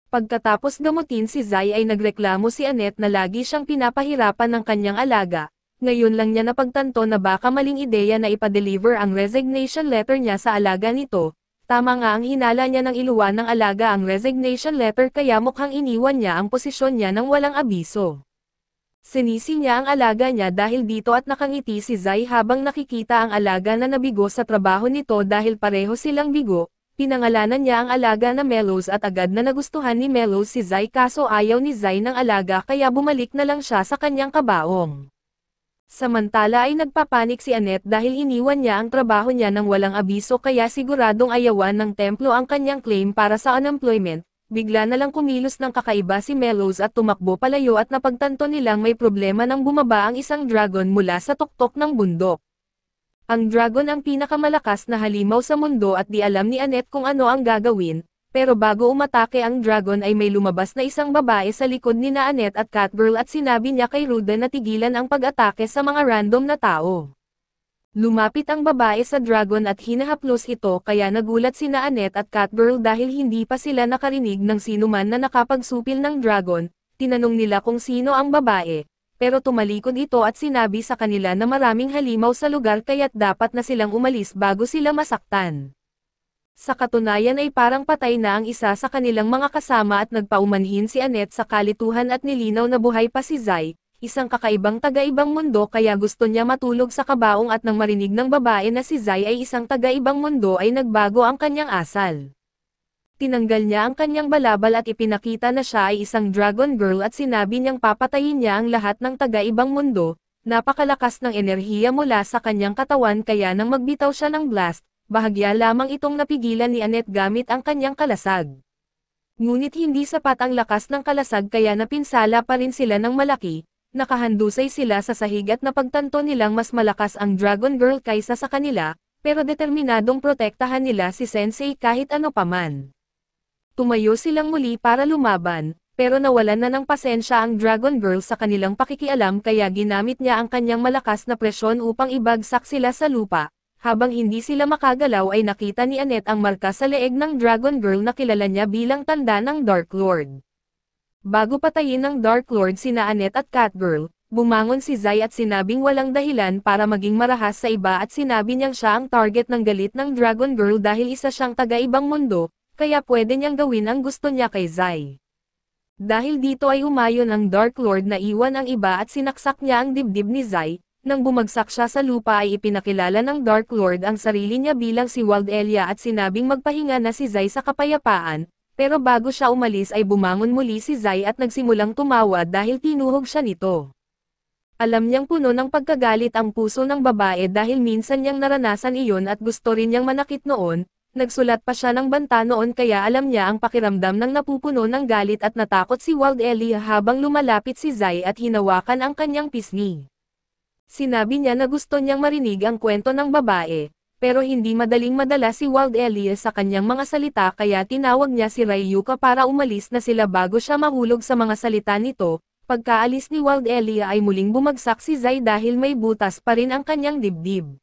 Pagkatapos gamutin si Zai ay nagreklamo si Annette na lagi siyang pinapahirapan ng kanyang alaga. Ngayon lang niya napagtanto na baka maling ideya na ipa-deliver ang resignation letter niya sa alaga nito. Tama nga ang hinala niya ng iluwan ng alaga ang resignation letter kaya mukhang iniwan niya ang posisyon niya ng walang abiso. Sinisi niya ang alaga niya dahil dito at nakangiti si Zai habang nakikita ang alaga na nabigo sa trabaho nito dahil pareho silang bigo. Pinangalanan niya ang alaga na Mellows at agad na nagustuhan ni Mellows si Zai kaso ayaw ni Zai ng alaga kaya bumalik na lang siya sa kanyang kabaong. Samantala ay nagpapanik si Annette dahil iniwan niya ang trabaho niya ng walang abiso kaya siguradong ayawan ng templo ang kanyang claim para sa unemployment. Bigla na lang kumilos ng kakaiba si Mellows at tumakbo palayo at napagtanto nilang may problema nang bumaba ang isang dragon mula sa tuktok ng bundok. Ang dragon ang pinakamalakas na halimaw sa mundo at di alam ni Annette kung ano ang gagawin, pero bago umatake ang dragon ay may lumabas na isang babae sa likod ni Annette at Catgirl at sinabi niya kay Ruda na tigilan ang pag-atake sa mga random na tao. Lumapit ang babae sa dragon at hinahaplos ito kaya nagulat sina Annette at Catgirl dahil hindi pa sila nakarinig ng sinuman na nakapagsupil ng dragon. Tinanong nila kung sino ang babae. Pero tumalikod ito at sinabi sa kanila na maraming halimaw sa lugar kaya't dapat na silang umalis bago sila masaktan. Sa katunayan ay parang patay na ang isa sa kanilang mga kasama at nagpaumanhin si Annette sa kalituhan at nilinaw na buhay pa si Zai, isang kakaibang taga-ibang mundo kaya gusto niya matulog sa kabaong at nang marinig ng babae na si Zai ay isang taga-ibang mundo ay nagbago ang kanyang asal. Tinanggal niya ang kanyang balabal at ipinakita na siya ay isang dragon girl at sinabi niyang papatayin niya ang lahat ng taga-ibang mundo. Napakalakas ng enerhiya mula sa kanyang katawan kaya nang magbitaw siya ng blast, bahagya lamang itong napigilan ni Annette gamit ang kanyang kalasag. Ngunit hindi sapat ang lakas ng kalasag kaya napinsala pa rin sila ng malaki, nakahandusay sila sa sahig at napagtanto nilang mas malakas ang dragon girl kaysa sa kanila, pero determinadong protektahan nila si Sensei kahit ano paman. Tumayo silang muli para lumaban, pero nawalan na ng pasensya ang Dragon Girl sa kanilang pakikialam kaya ginamit niya ang kanyang malakas na presyon upang ibagsak sila sa lupa. Habang hindi sila makagalaw ay nakita ni Annette ang marka sa leeg ng Dragon Girl na kilala niya bilang tanda ng Dark Lord. Bago patayin ng Dark Lord sina Annette at Catgirl, bumangon si Zai at sinabing walang dahilan para maging marahas sa iba at sinabi niyang siya ang target ng galit ng Dragon Girl dahil isa siyang taga-ibang mundo, kaya pwede niyang gawin ang gusto niya kay Zai. Dahil dito ay umayon ang Dark Lord na iwan ang iba at sinaksak niya ang dibdib ni Zai. Nang bumagsak siya sa lupa ay ipinakilala ng Dark Lord ang sarili niya bilang si Waldelia at sinabing magpahinga na si Zai sa kapayapaan, pero bago siya umalis ay bumangon muli si Zai at nagsimulang tumawa dahil tinuhog siya nito. Alam niyang puno ng pagkagalit ang puso ng babae dahil minsan niyang naranasan iyon at gusto rin niyang manakit noon, nagsulat pa siya ng banta noon kaya alam niya ang pakiramdam ng napupuno ng galit at natakot si Waldelia habang lumalapit si Zai at hinawakan ang kanyang pisngi. Sinabi niya na gusto niyang marinig ang kwento ng babae, pero hindi madaling madala si Waldelia sa kanyang mga salita kaya tinawag niya si Ryuka para umalis na sila bago siya mahulog sa mga salita nito. Pagkaalis ni Waldelia ay muling bumagsak si Zai dahil may butas pa rin ang kanyang dibdib.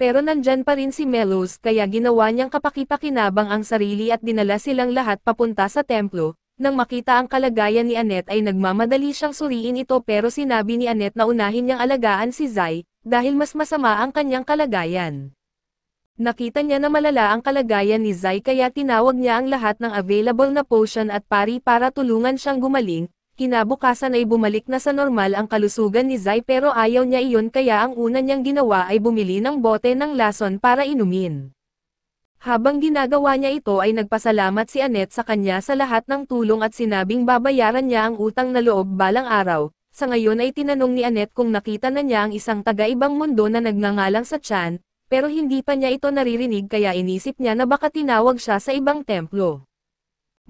Pero nandyan pa rin si Melos kaya ginawa niyang kapakipakinabang ang sarili at dinala silang lahat papunta sa templo. Nang makita ang kalagayan ni Annette ay nagmamadali siyang suriin ito pero sinabi ni Annette na unahin niyang alagaan si Zai, dahil mas masama ang kanyang kalagayan. Nakita niya na malala ang kalagayan ni Zai kaya tinawag niya ang lahat ng available na potion at pari para tulungan siyang gumaling. Kinabukasan ay bumalik na sa normal ang kalusugan ni Zai pero ayaw niya iyon kaya ang una niyang ginawa ay bumili ng bote ng lason para inumin. Habang ginagawa niya ito ay nagpasalamat si Annette sa kanya sa lahat ng tulong at sinabing babayaran niya ang utang na loob balang araw. Sa ngayon ay tinanong ni Annette kung nakita na niya ang isang taga-ibang mundo na nagngangalang sa tiyan, pero hindi pa niya ito naririnig kaya inisip niya na baka tinawag siya sa ibang templo.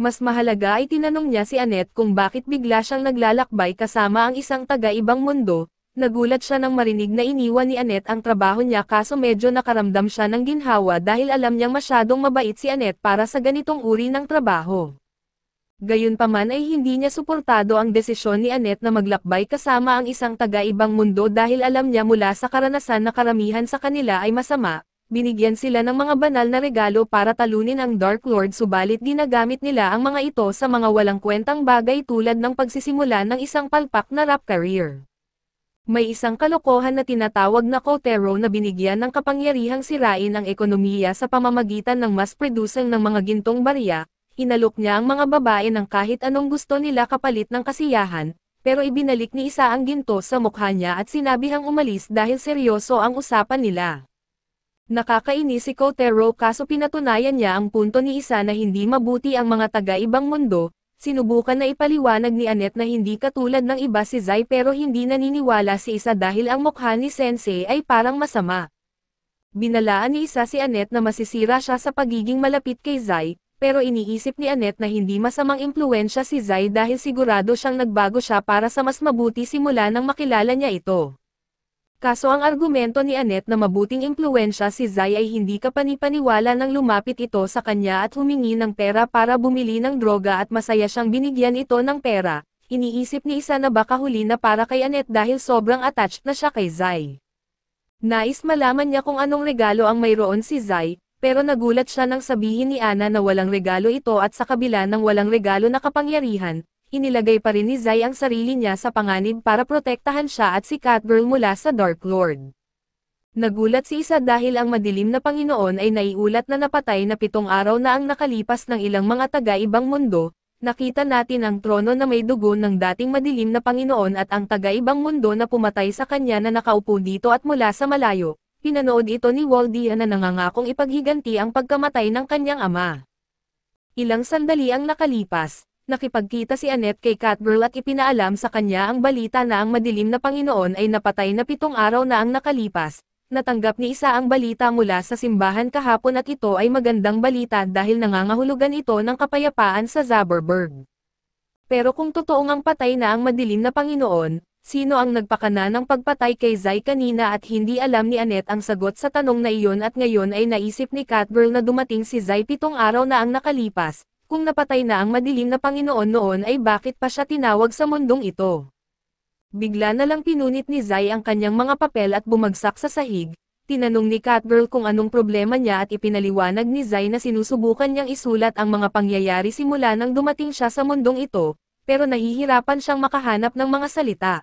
Mas mahalaga ay tinanong niya si Annette kung bakit bigla siyang naglalakbay kasama ang isang taga-ibang mundo. Nagulat siya nang marinig na iniwan ni Annette ang trabaho niya kaso medyo nakaramdam siya ng ginhawa dahil alam niyang masyadong mabait si Annette para sa ganitong uri ng trabaho. Gayunpaman ay hindi niya suportado ang desisyon ni Annette na maglakbay kasama ang isang taga-ibang mundo dahil alam niya mula sa karanasan na karamihan sa kanila ay masama. Binigyan sila ng mga banal na regalo para talunin ang Dark Lord subalit ginagamit nila ang mga ito sa mga walang kwentang bagay tulad ng pagsisimula ng isang palpak na rap career. May isang kalokohan na tinatawag na Kotero na binigyan ng kapangyarihang sirain ang ekonomiya sa pamamagitan ng mass producing ng mga gintong barya, hinalok niya ang mga babae ng kahit anong gusto nila kapalit ng kasiyahan, pero ibinalik ni isa ang ginto sa mukha niya at sinabihang umalis dahil seryoso ang usapan nila. Nakakainis si Kotero kaso pinatunayan niya ang punto ni isa na hindi mabuti ang mga taga-ibang mundo. Sinubukan na ipaliwanag ni Annette na hindi katulad ng iba si Zai pero hindi naniniwala si isa dahil ang mukha ni Sensei ay parang masama. Binalaan ni isa si Annette na masisira siya sa pagiging malapit kay Zai, pero iniisip ni Annette na hindi masamang impluwensya si Zai dahil sigurado siyang nagbago siya para sa mas mabuti simula nang makilala niya ito. Kaso ang argumento ni Annette na mabuting impluwensya si Zai ay hindi kapanipaniwala nang lumapit ito sa kanya at humingi ng pera para bumili ng droga at masaya siyang binigyan ito ng pera. Iniisip ni isa na baka huli na para kay Annette dahil sobrang attached na siya kay Zai. Nais malaman niya kung anong regalo ang mayroon si Zai, pero nagulat siya nang sabihin ni Anna na walang regalo ito at sa kabila ng walang regalo na kapangyarihan, inilagay pa rin ni Zai ang sarili niya sa panganib para protektahan siya at si Catgirl mula sa Dark Lord. Nagulat si isa dahil ang madilim na Panginoon ay naiulat na napatay na 7 araw na ang nakalipas ng ilang mga taga-ibang mundo. Nakita natin ang trono na may dugo ng dating madilim na Panginoon at ang taga-ibang mundo na pumatay sa kanya na nakaupo dito at mula sa malayo. Pinanood ito ni Waldia na nangangakong ipaghiganti ang pagkamatay ng kanyang ama. Ilang sandali ang nakalipas. Nakipagkita si Annette kay Catgirl at ipinaalam sa kanya ang balita na ang madilim na Panginoon ay napatay na 7 araw na ang nakalipas. Natanggap ni isa ang balita mula sa simbahan kahapon at ito ay magandang balita dahil nangangahulugan ito ng kapayapaan sa Zaberberg. Pero kung totoong ang patay na ang madilim na Panginoon, sino ang nagpakana ng pagpatay kay Zai kanina at hindi alam ni Annette ang sagot sa tanong na iyon at ngayon ay naisip ni Catgirl na dumating si Zai 7 araw na ang nakalipas. Kung napatay na ang madilim na Panginoon noon ay bakit pa siya tinawag sa mundong ito? Bigla na lang pinunit ni Zai ang kanyang mga papel at bumagsak sa sahig. Tinanong ni Catgirl kung anong problema niya at ipinaliwanag ni Zai na sinusubukan niyang isulat ang mga pangyayari simula nang dumating siya sa mundong ito, pero nahihirapan siyang makahanap ng mga salita.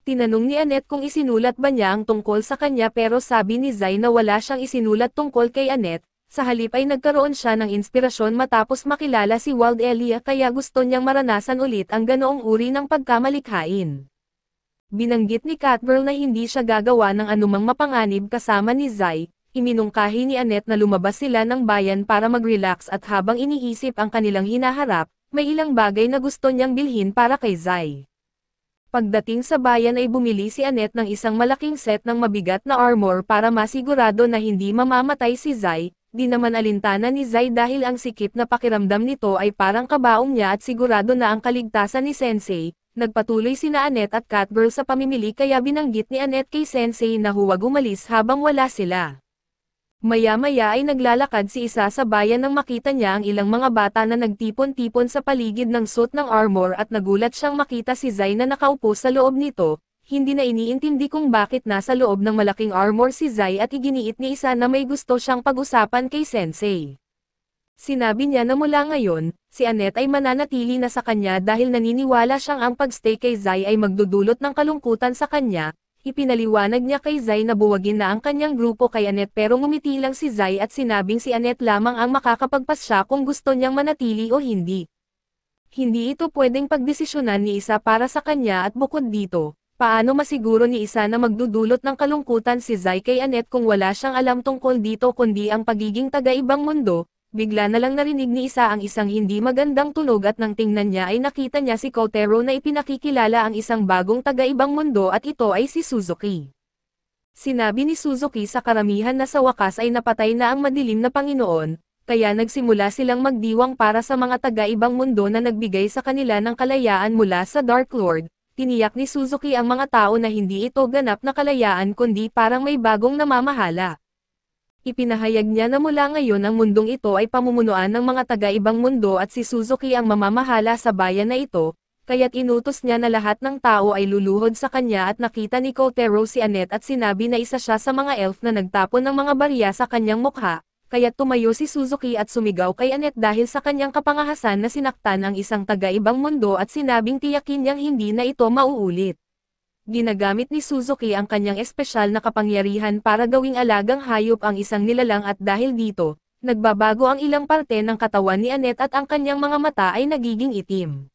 Tinanong ni Annette kung isinulat ba niya ang tungkol sa kanya pero sabi ni Zai na wala siyang isinulat tungkol kay Annette. sa halip ay nagkaroon siya ng inspirasyon matapos makilala si Wild Elia kaya gusto niyang maranasan ulit ang ganoong uri ng pagkamalikhain. Binanggit ni Catgirl na hindi siya gagawa ng anumang mapanganib kasama ni Zai, iminungkahi ni Annette na lumabas sila ng bayan para mag-relax at habang iniisip ang kanilang hinaharap, may ilang bagay na gusto niyang bilhin para kay Zai. Pagdating sa bayan ay bumili si Annette ng isang malaking set ng mabigat na armor para masigurado na hindi mamamatay si Zai, di naman alintana ni Zai dahil ang sikip na pakiramdam nito ay parang kabaong niya at sigurado na ang kaligtasan ni Sensei. Nagpatuloy sina Annette at Catgirl sa pamimili kaya binanggit ni Annette kay Sensei na huwag umalis habang wala sila. Maya-maya ay naglalakad si isa sa bayan nang makita niya ang ilang mga bata na nagtipon-tipon sa paligid ng suit ng armor at nagulat siyang makita si Zai na nakaupo sa loob nito, hindi na iniintindi kung bakit nasa loob ng malaking armor si Zai at iginiit ni isa na may gusto siyang pag-usapan kay Sensei. Sinabi niya na mula ngayon, si Annette ay mananatili na sa kanya dahil naniniwala siyang ang pagstay kay Zai ay magdudulot ng kalungkutan sa kanya. Ipinaliwanag niya kay Zai na buwagin na ang kanyang grupo kay Annette pero ngumiti lang si Zai at sinabing si Annette lamang ang makakapagpasya kung gusto niyang manatili o hindi. Hindi ito pwedeng pagdesisyonan ni isa para sa kanya at bukod dito, paano masiguro ni isa na magdudulot ng kalungkutan si Zai kay Annette kung wala siyang alam tungkol dito kundi ang pagiging taga-ibang mundo. Bigla na lang narinig ni isa ang isang hindi magandang tunog at nang tingnan niya ay nakita niya si Kotaro na ipinakikilala ang isang bagong taga-ibang mundo at ito ay si Suzuki. Sinabi ni Suzuki sa karamihan na sa wakas ay napatay na ang madilim na Panginoon, kaya nagsimula silang magdiwang para sa mga taga-ibang mundo na nagbigay sa kanila ng kalayaan mula sa Dark Lord. Tiniyak ni Suzuki ang mga tao na hindi ito ganap na kalayaan kundi parang may bagong namamahala. Ipinahayag niya na mula ngayon ang mundong ito ay pamumunuan ng mga taga-ibang mundo at si Suzuki ang mamamahala sa bayan na ito, kaya't inutos niya na lahat ng tao ay luluhod sa kanya at nakita ni Kotaro si Annette at sinabi na isa siya sa mga elf na nagtapon ng mga barya sa kanyang mukha, kaya't tumayo si Suzuki at sumigaw kay Annette dahil sa kanyang kapangahasan na sinaktan ang isang taga-ibang mundo at sinabing tiyakin niyang hindi na ito mauulit. Ginagamit ni Suzuki ang kanyang espesyal na kapangyarihan para gawing alagang hayop ang isang nilalang at dahil dito, nagbabago ang ilang parte ng katawan ni Annette at ang kanyang mga mata ay nagiging itim.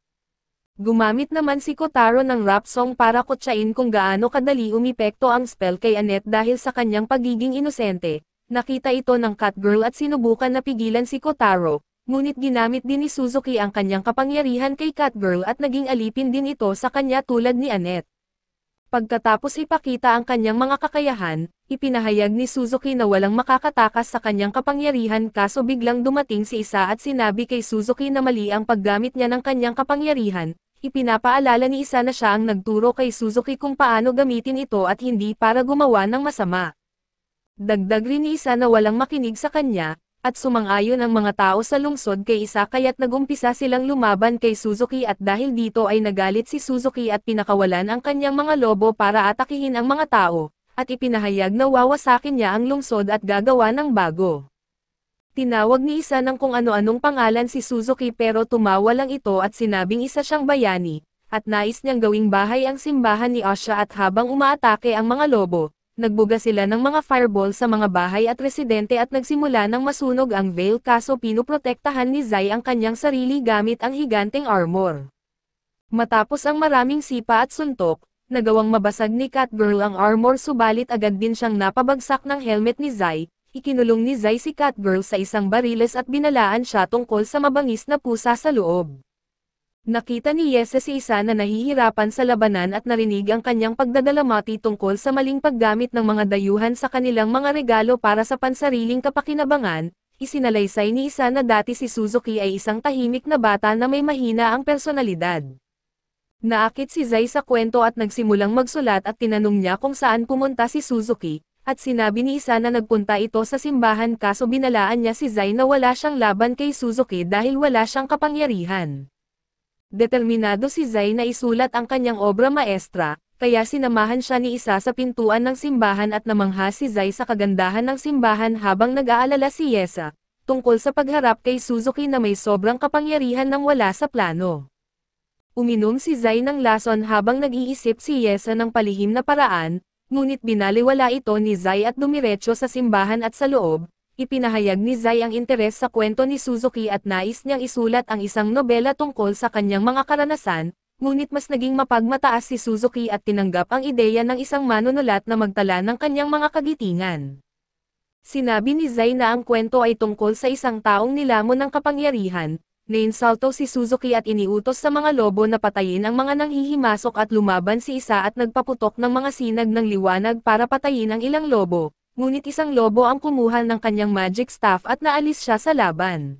Gumamit naman si Kotaro ng rap song para kutsain kung gaano kadali umipekto ang spell kay Annette dahil sa kanyang pagiging inosente. Nakita ito ng Catgirl at sinubukan na pigilan si Kotaro, ngunit ginamit din ni Suzuki ang kanyang kapangyarihan kay Catgirl at naging alipin din ito sa kanya tulad ni Annette. Pagkatapos ipakita ang kanyang mga kakayahan, ipinahayag ni Suzuki na walang makakatakas sa kanyang kapangyarihan kaso biglang dumating si isa at sinabi kay Suzuki na mali ang paggamit niya ng kanyang kapangyarihan. Ipinapaalala ni isa na siya ang nagturo kay Suzuki kung paano gamitin ito at hindi para gumawa ng masama. Dagdag rin ni isa na walang makinig sa kanya, at sumang-ayon ang mga tao sa lungsod kay isa kaya't nagumpisa silang lumaban kay Suzuki at dahil dito ay nagalit si Suzuki at pinakawalan ang kanyang mga lobo para atakihin ang mga tao, at ipinahayag na wawasakin niya ang lungsod at gagawa ng bago. Tinawag ni isa ng kung ano-anong pangalan si Suzuki pero tumawa lang ito at sinabing isa siyang bayani, at nais niyang gawing bahay ang simbahan ni Asha at habang umaatake ang mga lobo, nagbuga sila ng mga fireball sa mga bahay at residente at nagsimula ng masunog ang veil kaso pinuprotektahan ni Zai ang kanyang sarili gamit ang higanteng armor. Matapos ang maraming sipa at suntok, nagawang mabasag ni Catgirl ang armor subalit agad din siyang napabagsak ng helmet ni Zai. Ikinulong ni Zai si Catgirl sa isang bariles at binalaan siya tungkol sa mabangis na pusa sa loob. Nakita ni Yese si isa na nahihirapan sa labanan at narinig ang kanyang pagdadalamati tungkol sa maling paggamit ng mga dayuhan sa kanilang mga regalo para sa pansariling kapakinabangan. Isinalaysay ni isa na dati si Suzuki ay isang tahimik na bata na may mahina ang personalidad. Naakit si Zai sa kwento at nagsimulang magsulat at tinanong niya kung saan pumunta si Suzuki, at sinabi ni isa na nagpunta ito sa simbahan kaso binalaan niya si Zai na wala siyang laban kay Suzuki dahil wala siyang kapangyarihan. Determinado si Zai na isulat ang kanyang obra maestra, kaya sinamahan siya ni isa sa pintuan ng simbahan at namangha si Zai sa kagandahan ng simbahan habang nag-aalala si Yesa, tungkol sa pagharap kay Suzuki na may sobrang kapangyarihan nang wala sa plano. Uminom si Zai ng lason habang nag-iisip si Yesa ng palihim na paraan, ngunit binaliwala ito ni Zai at dumiretso sa simbahan at sa loob. ipinahayag ni Zai ang interes sa kwento ni Suzuki at nais niyang isulat ang isang nobela tungkol sa kanyang mga karanasan, ngunit mas naging mapagmataas si Suzuki at tinanggap ang ideya ng isang manunulat na magtala ng kanyang mga kagitingan. Sinabi ni Zai na ang kwento ay tungkol sa isang taong nilamon ng kapangyarihan, nainsulto si Suzuki at iniutos sa mga lobo na patayin ang mga nanghihimasok at lumaban si isa at nagpaputok ng mga sinag ng liwanag para patayin ang ilang lobo, ngunit isang lobo ang kumuha ng kanyang magic staff at naalis siya sa laban.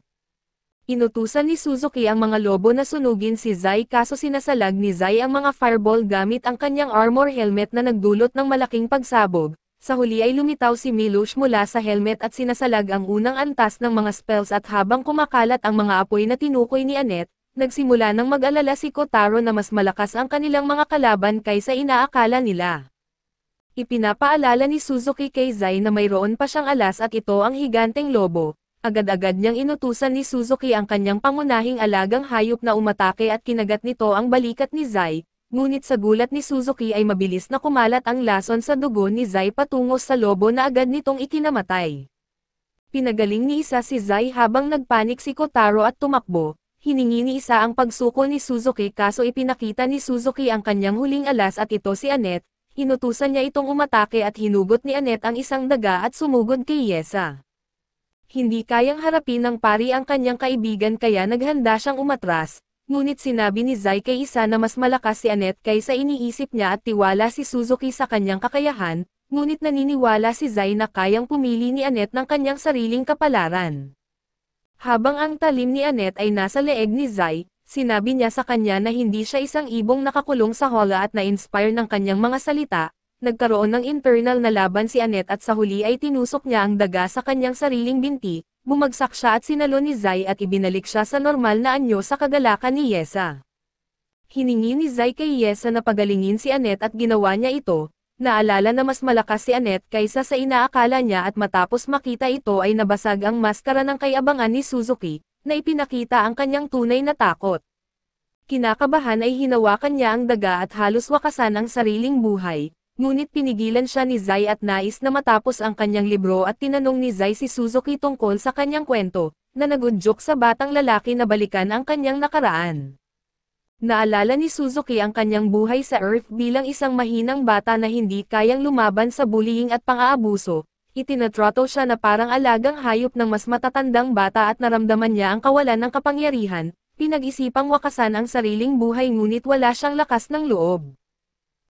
Inutusan ni Suzuki ang mga lobo na sunugin si Zai kaso sinasalag ni Zai ang mga fireball gamit ang kanyang armor helmet na nagdulot ng malaking pagsabog. Sa huli ay lumitaw si Milush mula sa helmet at sinasalag ang unang antas ng mga spells at habang kumakalat ang mga apoy na tinukoy ni Annette, nagsimula ng mag-alala si Kotaro na mas malakas ang kanilang mga kalaban kaysa inaakala nila. Ipinapaalala ni Suzuki kay Zai na mayroon pa siyang alas at ito ang higanteng lobo. Agad-agad niyang inutusan ni Suzuki ang kanyang pangunahing alagang hayop na umatake at kinagat nito ang balikat ni Zai. Ngunit sa gulat ni Suzuki ay mabilis na kumalat ang lason sa dugo ni Zai patungo sa lobo na agad nitong ikinamatay. Pinagaling ni isa si Zai habang nagpanik si Kotaro at tumakbo, hiningi ni isa ang pagsuko ni Suzuki kaso ipinakita ni Suzuki ang kanyang huling alas at ito si Annette, inutusan niya itong umatake at hinugot ni Annette ang isang daga at sumugod kay Yesa. Hindi kayang harapin ng pari ang kanyang kaibigan kaya naghanda siyang umatras. Ngunit sinabi ni Zai kay isa na mas malakas si Annette kaysa iniisip niya at tiwala si Suzuki sa kanyang kakayahan, ngunit naniniwala si Zai na kayang pumili ni Annette ng kanyang sariling kapalaran. Habang ang talim ni Annette ay nasa leeg ni Zai, sinabi niya sa kanya na hindi siya isang ibong nakakulong sa hola at na-inspire ng kanyang mga salita, nagkaroon ng internal na laban si Annette at sa huli ay tinusok niya ang daga sa kanyang sariling binti. Bumagsak siya at sinalo ni Zai at ibinalik siya sa normal na anyo sa kagalakan ni Yesa. Hiningi ni Zai kay Yesa na pagalingin si Annette at ginawa niya ito, naalala na mas malakas si Annette kaysa sa inaakala niya at matapos makita ito ay nabasag ang maskara ng kayabangan ni Suzuki, na ipinakita ang kanyang tunay na takot. Kinakabahan ay hinawakan niya ang daga at halos wakasan ang sariling buhay. Ngunit pinigilan siya ni Zai at nais na matapos ang kanyang libro at tinanong ni Zai si Suzuki tungkol sa kanyang kwento, na nagudyok sa batang lalaki na balikan ang kanyang nakaraan. Naalala ni Suzuki ang kanyang buhay sa Earth bilang isang mahinang bata na hindi kayang lumaban sa bullying at pang-aabuso. Itinatrato siya na parang alagang hayop ng mas matatandang bata at naramdaman niya ang kawalan ng kapangyarihan, pinag-isipang wakasan ang sariling buhay ngunit wala siyang lakas ng loob.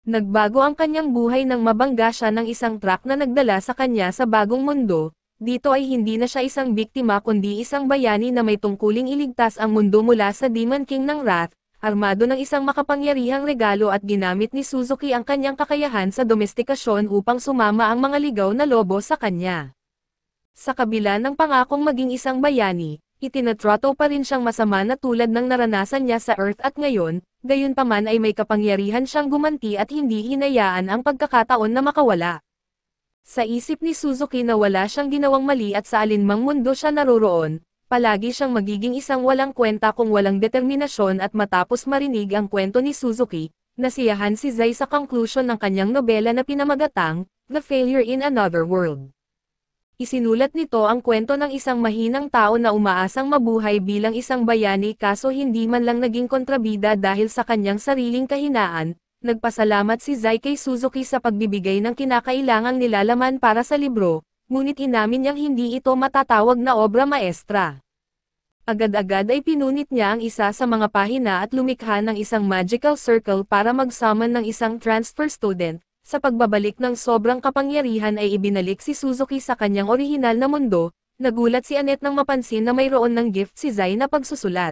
Nagbago ang kanyang buhay nang mabangga siya ng isang truck na nagdala sa kanya sa bagong mundo. Dito ay hindi na siya isang biktima kundi isang bayani na may tungkuling iligtas ang mundo mula sa Demon King ng Wrath, armado ng isang makapangyarihang regalo at ginamit ni Suzuki ang kanyang kakayahan sa domestikasyon upang sumama ang mga ligaw na lobo sa kanya. Sa kabila ng pangakong maging isang bayani, itinatrato pa rin siyang masama na tulad ng naranasan niya sa Earth at ngayon, gayunpaman ay may kapangyarihan siyang gumanti at hindi hinayaan ang pagkakataon na makawala. Sa isip ni Suzuki na wala siyang ginawang mali at sa alinmang mundo siya naroroon, palagi siyang magiging isang walang kwenta kung walang determinasyon at matapos marinig ang kwento ni Suzuki, nasiyahan si Zai sa conclusion ng kanyang nobela na pinamagatang, The Failure in Another World. Isinulat nito ang kwento ng isang mahinang tao na umaasang mabuhay bilang isang bayani kaso hindi man lang naging kontrabida dahil sa kanyang sariling kahinaan. Nagpasalamat si Zai kay Suzuki sa pagbibigay ng kinakailangang nilalaman para sa libro, ngunit inamin niyang hindi ito matatawag na obra maestra. Agad-agad ay pinunit niya ang isa sa mga pahina at lumikha ng isang magical circle para mag-summon ng isang transfer student. Sa pagbabalik ng sobrang kapangyarihan ay ibinalik si Suzuki sa kanyang orihinal na mundo. Nagulat si Annette nang mapansin na mayroon ng gift si Zai na pagsusulat.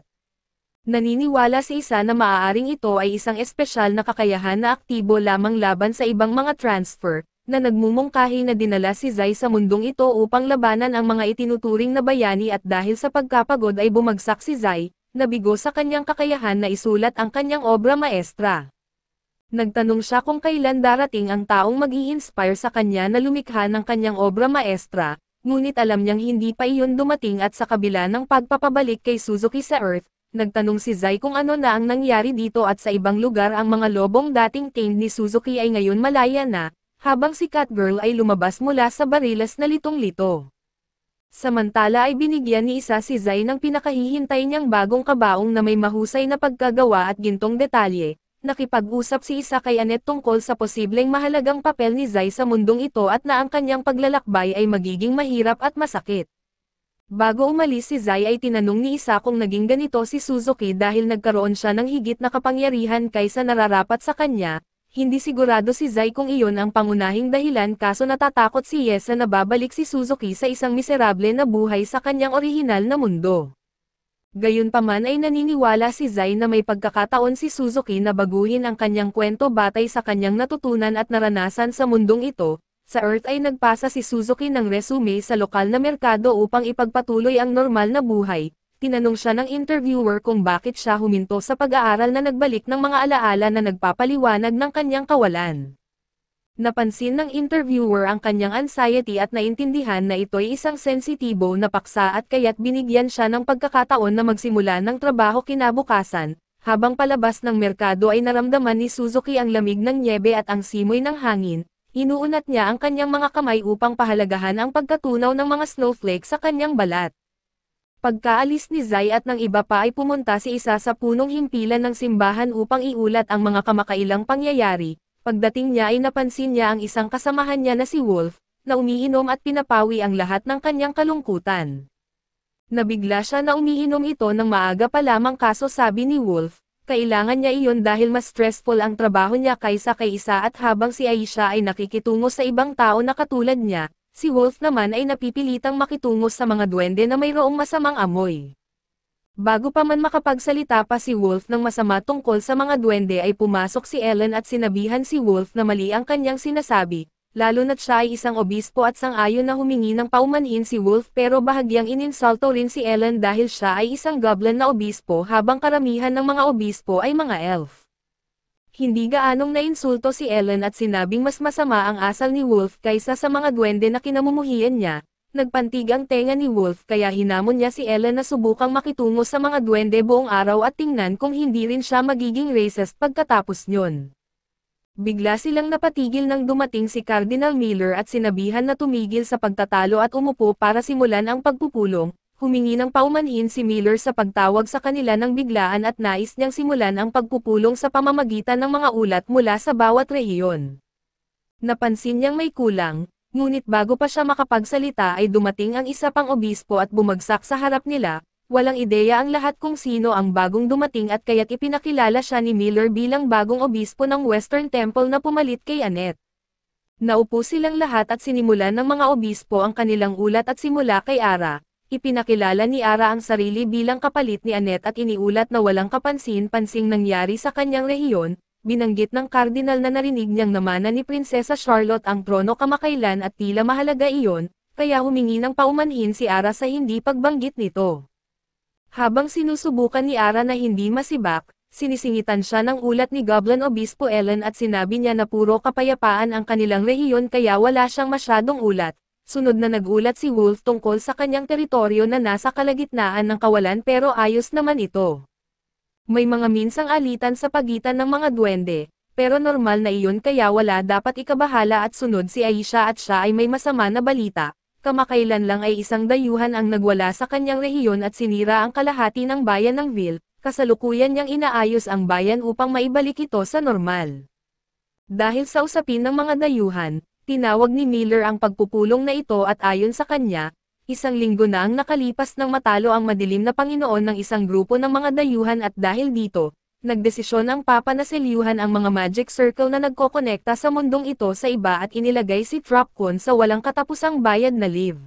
Naniniwala si isa na maaaring ito ay isang espesyal na kakayahan na aktibo lamang laban sa ibang mga transfer, na nagmumungkahi na dinala si Zai sa mundong ito upang labanan ang mga itinuturing na bayani at dahil sa pagkapagod ay bumagsak si Zai, nabigo sa kanyang kakayahan na isulat ang kanyang obra maestra. Nagtanong siya kung kailan darating ang taong mag-i-inspire sa kanya na lumikha ng kanyang obra maestra, ngunit alam niyang hindi pa iyon dumating at sa kabila ng pagpapabalik kay Suzuki sa Earth, nagtanong si Zai kung ano na ang nangyari dito at sa ibang lugar ang mga lobong dating tamed ni Suzuki ay ngayon malaya na, habang si Catgirl ay lumabas mula sa barilas na litong-lito. Samantala ay binigyan ni isa si Zai ng pinakahihintay niyang bagong kabaong na may mahusay na pagkagawa at gintong detalye. Nakipag-usap si isa kay Annette tungkol sa posibleng mahalagang papel ni Zai sa mundong ito at na ang kanyang paglalakbay ay magiging mahirap at masakit. Bago umalis si Zai ay tinanong ni isa kung naging ganito si Suzuki dahil nagkaroon siya ng higit na kapangyarihan kaysa nararapat sa kanya. Hindi sigurado si Zai kung iyon ang pangunahing dahilan kaso natatakot si Yesa na babalik si Suzuki sa isang miserable na buhay sa kanyang orihinal na mundo. Gayunpaman ay naniniwala si Zai na may pagkakataon si Suzuki na baguhin ang kanyang kwento batay sa kanyang natutunan at naranasan sa mundong ito. Sa Earth ay nagpasa si Suzuki ng resume sa lokal na merkado upang ipagpatuloy ang normal na buhay. Tinanong siya ng interviewer kung bakit siya huminto sa pag-aaral na nagbalik ng mga alaala na nagpapaliwanag ng kanyang kawalan. Napansin ng interviewer ang kanyang anxiety at naintindihan na ito'y isang sensitibo na paksa at kaya't binigyan siya ng pagkakataon na magsimula ng trabaho kinabukasan. Habang palabas ng merkado ay naramdaman ni Suzuki ang lamig ng nyebe at ang simoy ng hangin. Inuunat niya ang kanyang mga kamay upang pahalagahan ang pagkatunaw ng mga snowflake sa kanyang balat. Pagkaalis ni Zai at ng iba pa ay pumunta si isa sa punong himpilan ng simbahan upang iulat ang mga kamakailang pangyayari. Pagdating niya ay napansin niya ang isang kasamahan niya na si Wolf, na umiinom at pinapawi ang lahat ng kanyang kalungkutan. Nabigla siya na umiinom ito ng maaga pa lamang kaso sabi ni Wolf, kailangan niya iyon dahil mas stressful ang trabaho niya kaysa kay isa at habang si Aisha ay nakikitungo sa ibang tao na katulad niya, si Wolf naman ay napipilitang makitungo sa mga duwende na mayroong masamang amoy. Bago pa man makapagsalita pa si Wolf ng masama tungkol sa mga duwende ay pumasok si Ellen at sinabihan si Wolf na mali ang kanyang sinasabi, lalo na't siya ay isang obispo at sang-ayon na humingi ng paumanhin si Wolf pero bahagyang ininsulto rin si Ellen dahil siya ay isang goblin na obispo habang karamihan ng mga obispo ay mga elf. Hindi gaanong nainsulto si Ellen at sinabing mas masama ang asal ni Wolf kaysa sa mga duwende na kinamumuhian niya. Nagpantig ang tenga ni Wolf kaya hinamon niya si Ellen na subukang makitungo sa mga duwende buong araw at tingnan kung hindi rin siya magiging racist pagkatapos nyon. Bigla silang napatigil nang dumating si Cardinal Miller at sinabihan na tumigil sa pagtatalo at umupo para simulan ang pagpupulong. Humingi ng paumanhin si Miller sa pagtawag sa kanila ng biglaan at nais niyang simulan ang pagpupulong sa pamamagitan ng mga ulat mula sa bawat rehiyon. Napansin niyang may kulang, ngunit bago pa siya makapagsalita ay dumating ang isa pang obispo at bumagsak sa harap nila. Walang ideya ang lahat kung sino ang bagong dumating at kaya't ipinakilala siya ni Miller bilang bagong obispo ng Western Temple na pumalit kay Annette. Naupo silang lahat at sinimulan ng mga obispo ang kanilang ulat at simula kay Ara. Ipinakilala ni Ara ang sarili bilang kapalit ni Annette at iniulat na walang kapansin-pansing nangyari sa kanyang rehiyon. Binanggit ng kardinal na narinig niyang namana ni Prinsesa Charlotte ang trono kamakailan at tila mahalaga iyon, kaya humingi ng paumanhin si Ara sa hindi pagbanggit nito. Habang sinusubukan ni Ara na hindi masibak, sinisingitan siya ng ulat ni Goblin Obispo Ellen at sinabi niya na puro kapayapaan ang kanilang rehiyon kaya wala siyang masyadong ulat. Sunod na nagulat si Wolf tungkol sa kanyang teritoryo na nasa kalagitnaan ng kawalan pero ayos naman ito. May mga minsang alitan sa pagitan ng mga duwende, pero normal na iyon kaya wala dapat ikabahala at sunod si Aisha at siya ay may masama na balita. Kamakailan lang ay isang dayuhan ang nagwala sa kanyang rehiyon at sinira ang kalahati ng bayan ng Ville, kasalukuyan niyang inaayos ang bayan upang maibalik ito sa normal. Dahil sa usapin ng mga dayuhan, tinawag ni Miller ang pagpupulong na ito at ayon sa kanya, isang linggo na ang nakalipas nang matalo ang madilim na Panginoon ng isang grupo ng mga dayuhan at dahil dito, nagdesisyon ang Papa na selyuhan ang mga magic circle na nagkokonekta sa mundong ito sa iba at inilagay si Tropcon sa walang katapusang bayad na live.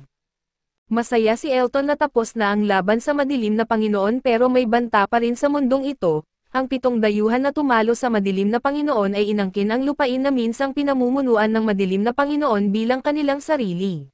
Masaya si Elton na tapos na ang laban sa madilim na Panginoon pero may banta pa rin sa mundong ito. Ang 7 dayuhan na tumalo sa madilim na Panginoon ay inangkin ang lupain na minsang pinamumunuan ng madilim na Panginoon bilang kanilang sarili.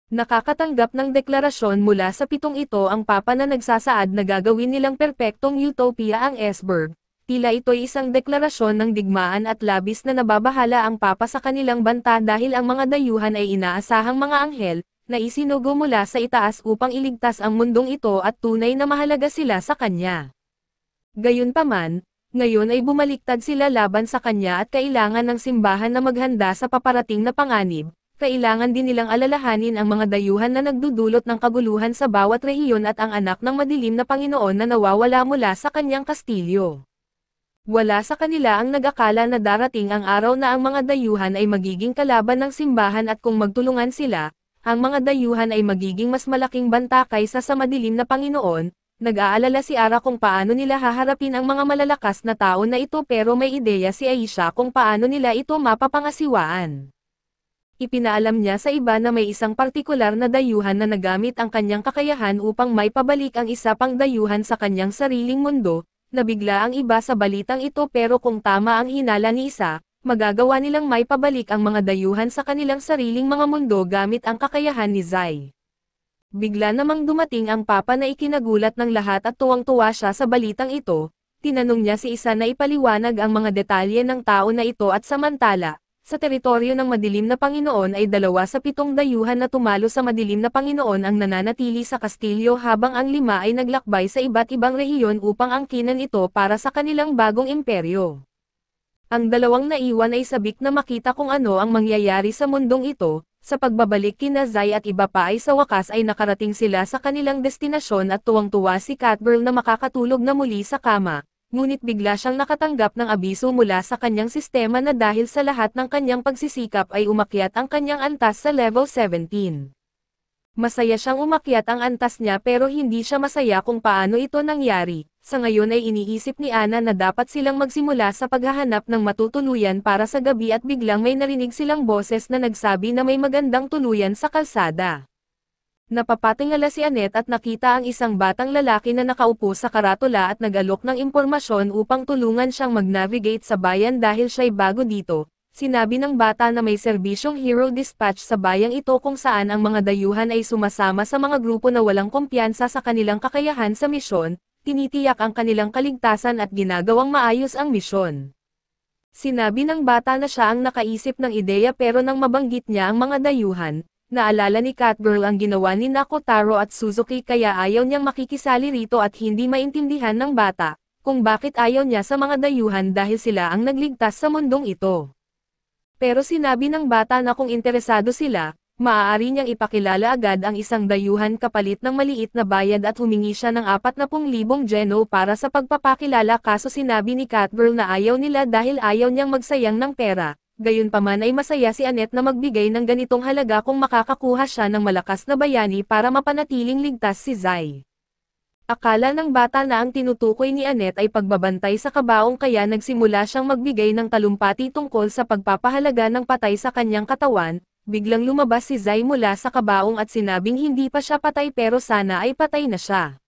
Nakakatanggap ng deklarasyon mula sa 7 ito ang Papa na nagsasaad na gagawin nilang perpektong utopia ang Esberg. Tila ito'y isang deklarasyon ng digmaan at labis na nababahala ang Papa sa kanilang banta dahil ang mga dayuhan ay inaasahang mga anghel, na isinugo mula sa itaas upang iligtas ang mundong ito at tunay na mahalaga sila sa kanya. Gayunpaman, ngayon ay bumaliktad sila laban sa kanya at kailangan ng simbahan na maghanda sa paparating na panganib. kailangan din nilang alalahanin ang mga dayuhan na nagdudulot ng kaguluhan sa bawat rehiyon at ang anak ng madilim na Panginoon na nawawala mula sa kanyang kastilyo. Wala sa kanila ang nag-akala na darating ang araw na ang mga dayuhan ay magiging kalaban ng simbahan at kung magtulungan sila, ang mga dayuhan ay magiging mas malaking banta kaysa sa madilim na Panginoon. Nag-aalala si Ara kung paano nila haharapin ang mga malalakas na tao na ito pero may ideya si Aisha kung paano nila ito mapapangasiwaan. Ipinaalam niya sa iba na may isang partikular na dayuhan na nagamit ang kanyang kakayahan upang may pabalik ang isa pang dayuhan sa kanyang sariling mundo, nabigla ang iba sa balitang ito pero kung tama ang hinala ni isa, magagawa nilang may pabalik ang mga dayuhan sa kanilang sariling mga mundo gamit ang kakayahan ni Zai. Bigla namang dumating ang papa na ikinagulat ng lahat at tuwang-tuwa siya sa balitang ito, tinanong niya si isa na ipaliwanag ang mga detalye ng tao na ito at samantala, sa teritoryo ng madilim na Panginoon ay 2 sa 7 dayuhan na tumalo sa madilim na Panginoon ang nananatili sa kastilyo habang ang 5 ay naglakbay sa iba't ibang rehiyon upang angkinan ito para sa kanilang bagong imperyo. Ang 2 naiwan ay sabik na makita kung ano ang mangyayari sa mundong ito. Sa pagbabalik kina Zai at iba pa ay sa wakas ay nakarating sila sa kanilang destinasyon at tuwang-tuwa si Catgirl na makakatulog na muli sa kama, ngunit bigla siyang nakatanggap ng abiso mula sa kanyang sistema na dahil sa lahat ng kanyang pagsisikap ay umakyat ang kanyang antas sa level 17. Masaya siyang umakyat ang antas niya pero hindi siya masaya kung paano ito nangyari. Sa ngayon ay iniisip ni Ana na dapat silang magsimula sa paghahanap ng matutuluyan para sa gabi at biglang may narinig silang boses na nagsabi na may magandang tuluyan sa kalsada. Napapatingala si Annette at nakita ang isang batang lalaki na nakaupo sa karatula at nag-alok ng impormasyon upang tulungan siyang mag-navigate sa bayan dahil siya'y bago dito. Sinabi ng bata na may serbisyong hero dispatch sa bayang ito kung saan ang mga dayuhan ay sumasama sa mga grupo na walang kumpiyansa sa kanilang kakayahan sa misyon, tinitiyak ang kanilang kaligtasan at ginagawang maayos ang misyon. Sinabi ng bata na siya ang nakaisip ng ideya pero nang mabanggit niya ang mga dayuhan, naalala ni Catgirl ang ginawa ni Nakotaro at Suzuki kaya ayaw niyang makikisali rito at hindi maintindihan ng bata, kung bakit ayaw niya sa mga dayuhan dahil sila ang nagligtas sa mundong ito. Pero sinabi ng bata na kung interesado sila, maaari niyang ipakilala agad ang isang dayuhan kapalit ng maliit na bayad at humingi siya ng 40,000 geno para sa pagpapakilala kaso sinabi ni Catgirl na ayaw nila dahil ayaw niyang magsayang ng pera. Gayunpaman ay masaya si Annette na magbigay ng ganitong halaga kung makakakuha siya ng malakas na bayani para mapanatiling ligtas si Zai. Akala ng bata na ang tinutukoy ni Annette ay pagbabantay sa kabaong kaya nagsimula siyang magbigay ng talumpati tungkol sa pagpapahalaga ng patay sa kanyang katawan. Biglang lumabas si Zai mula sa kabaong at sinabing hindi pa siya patay pero sana ay patay na siya.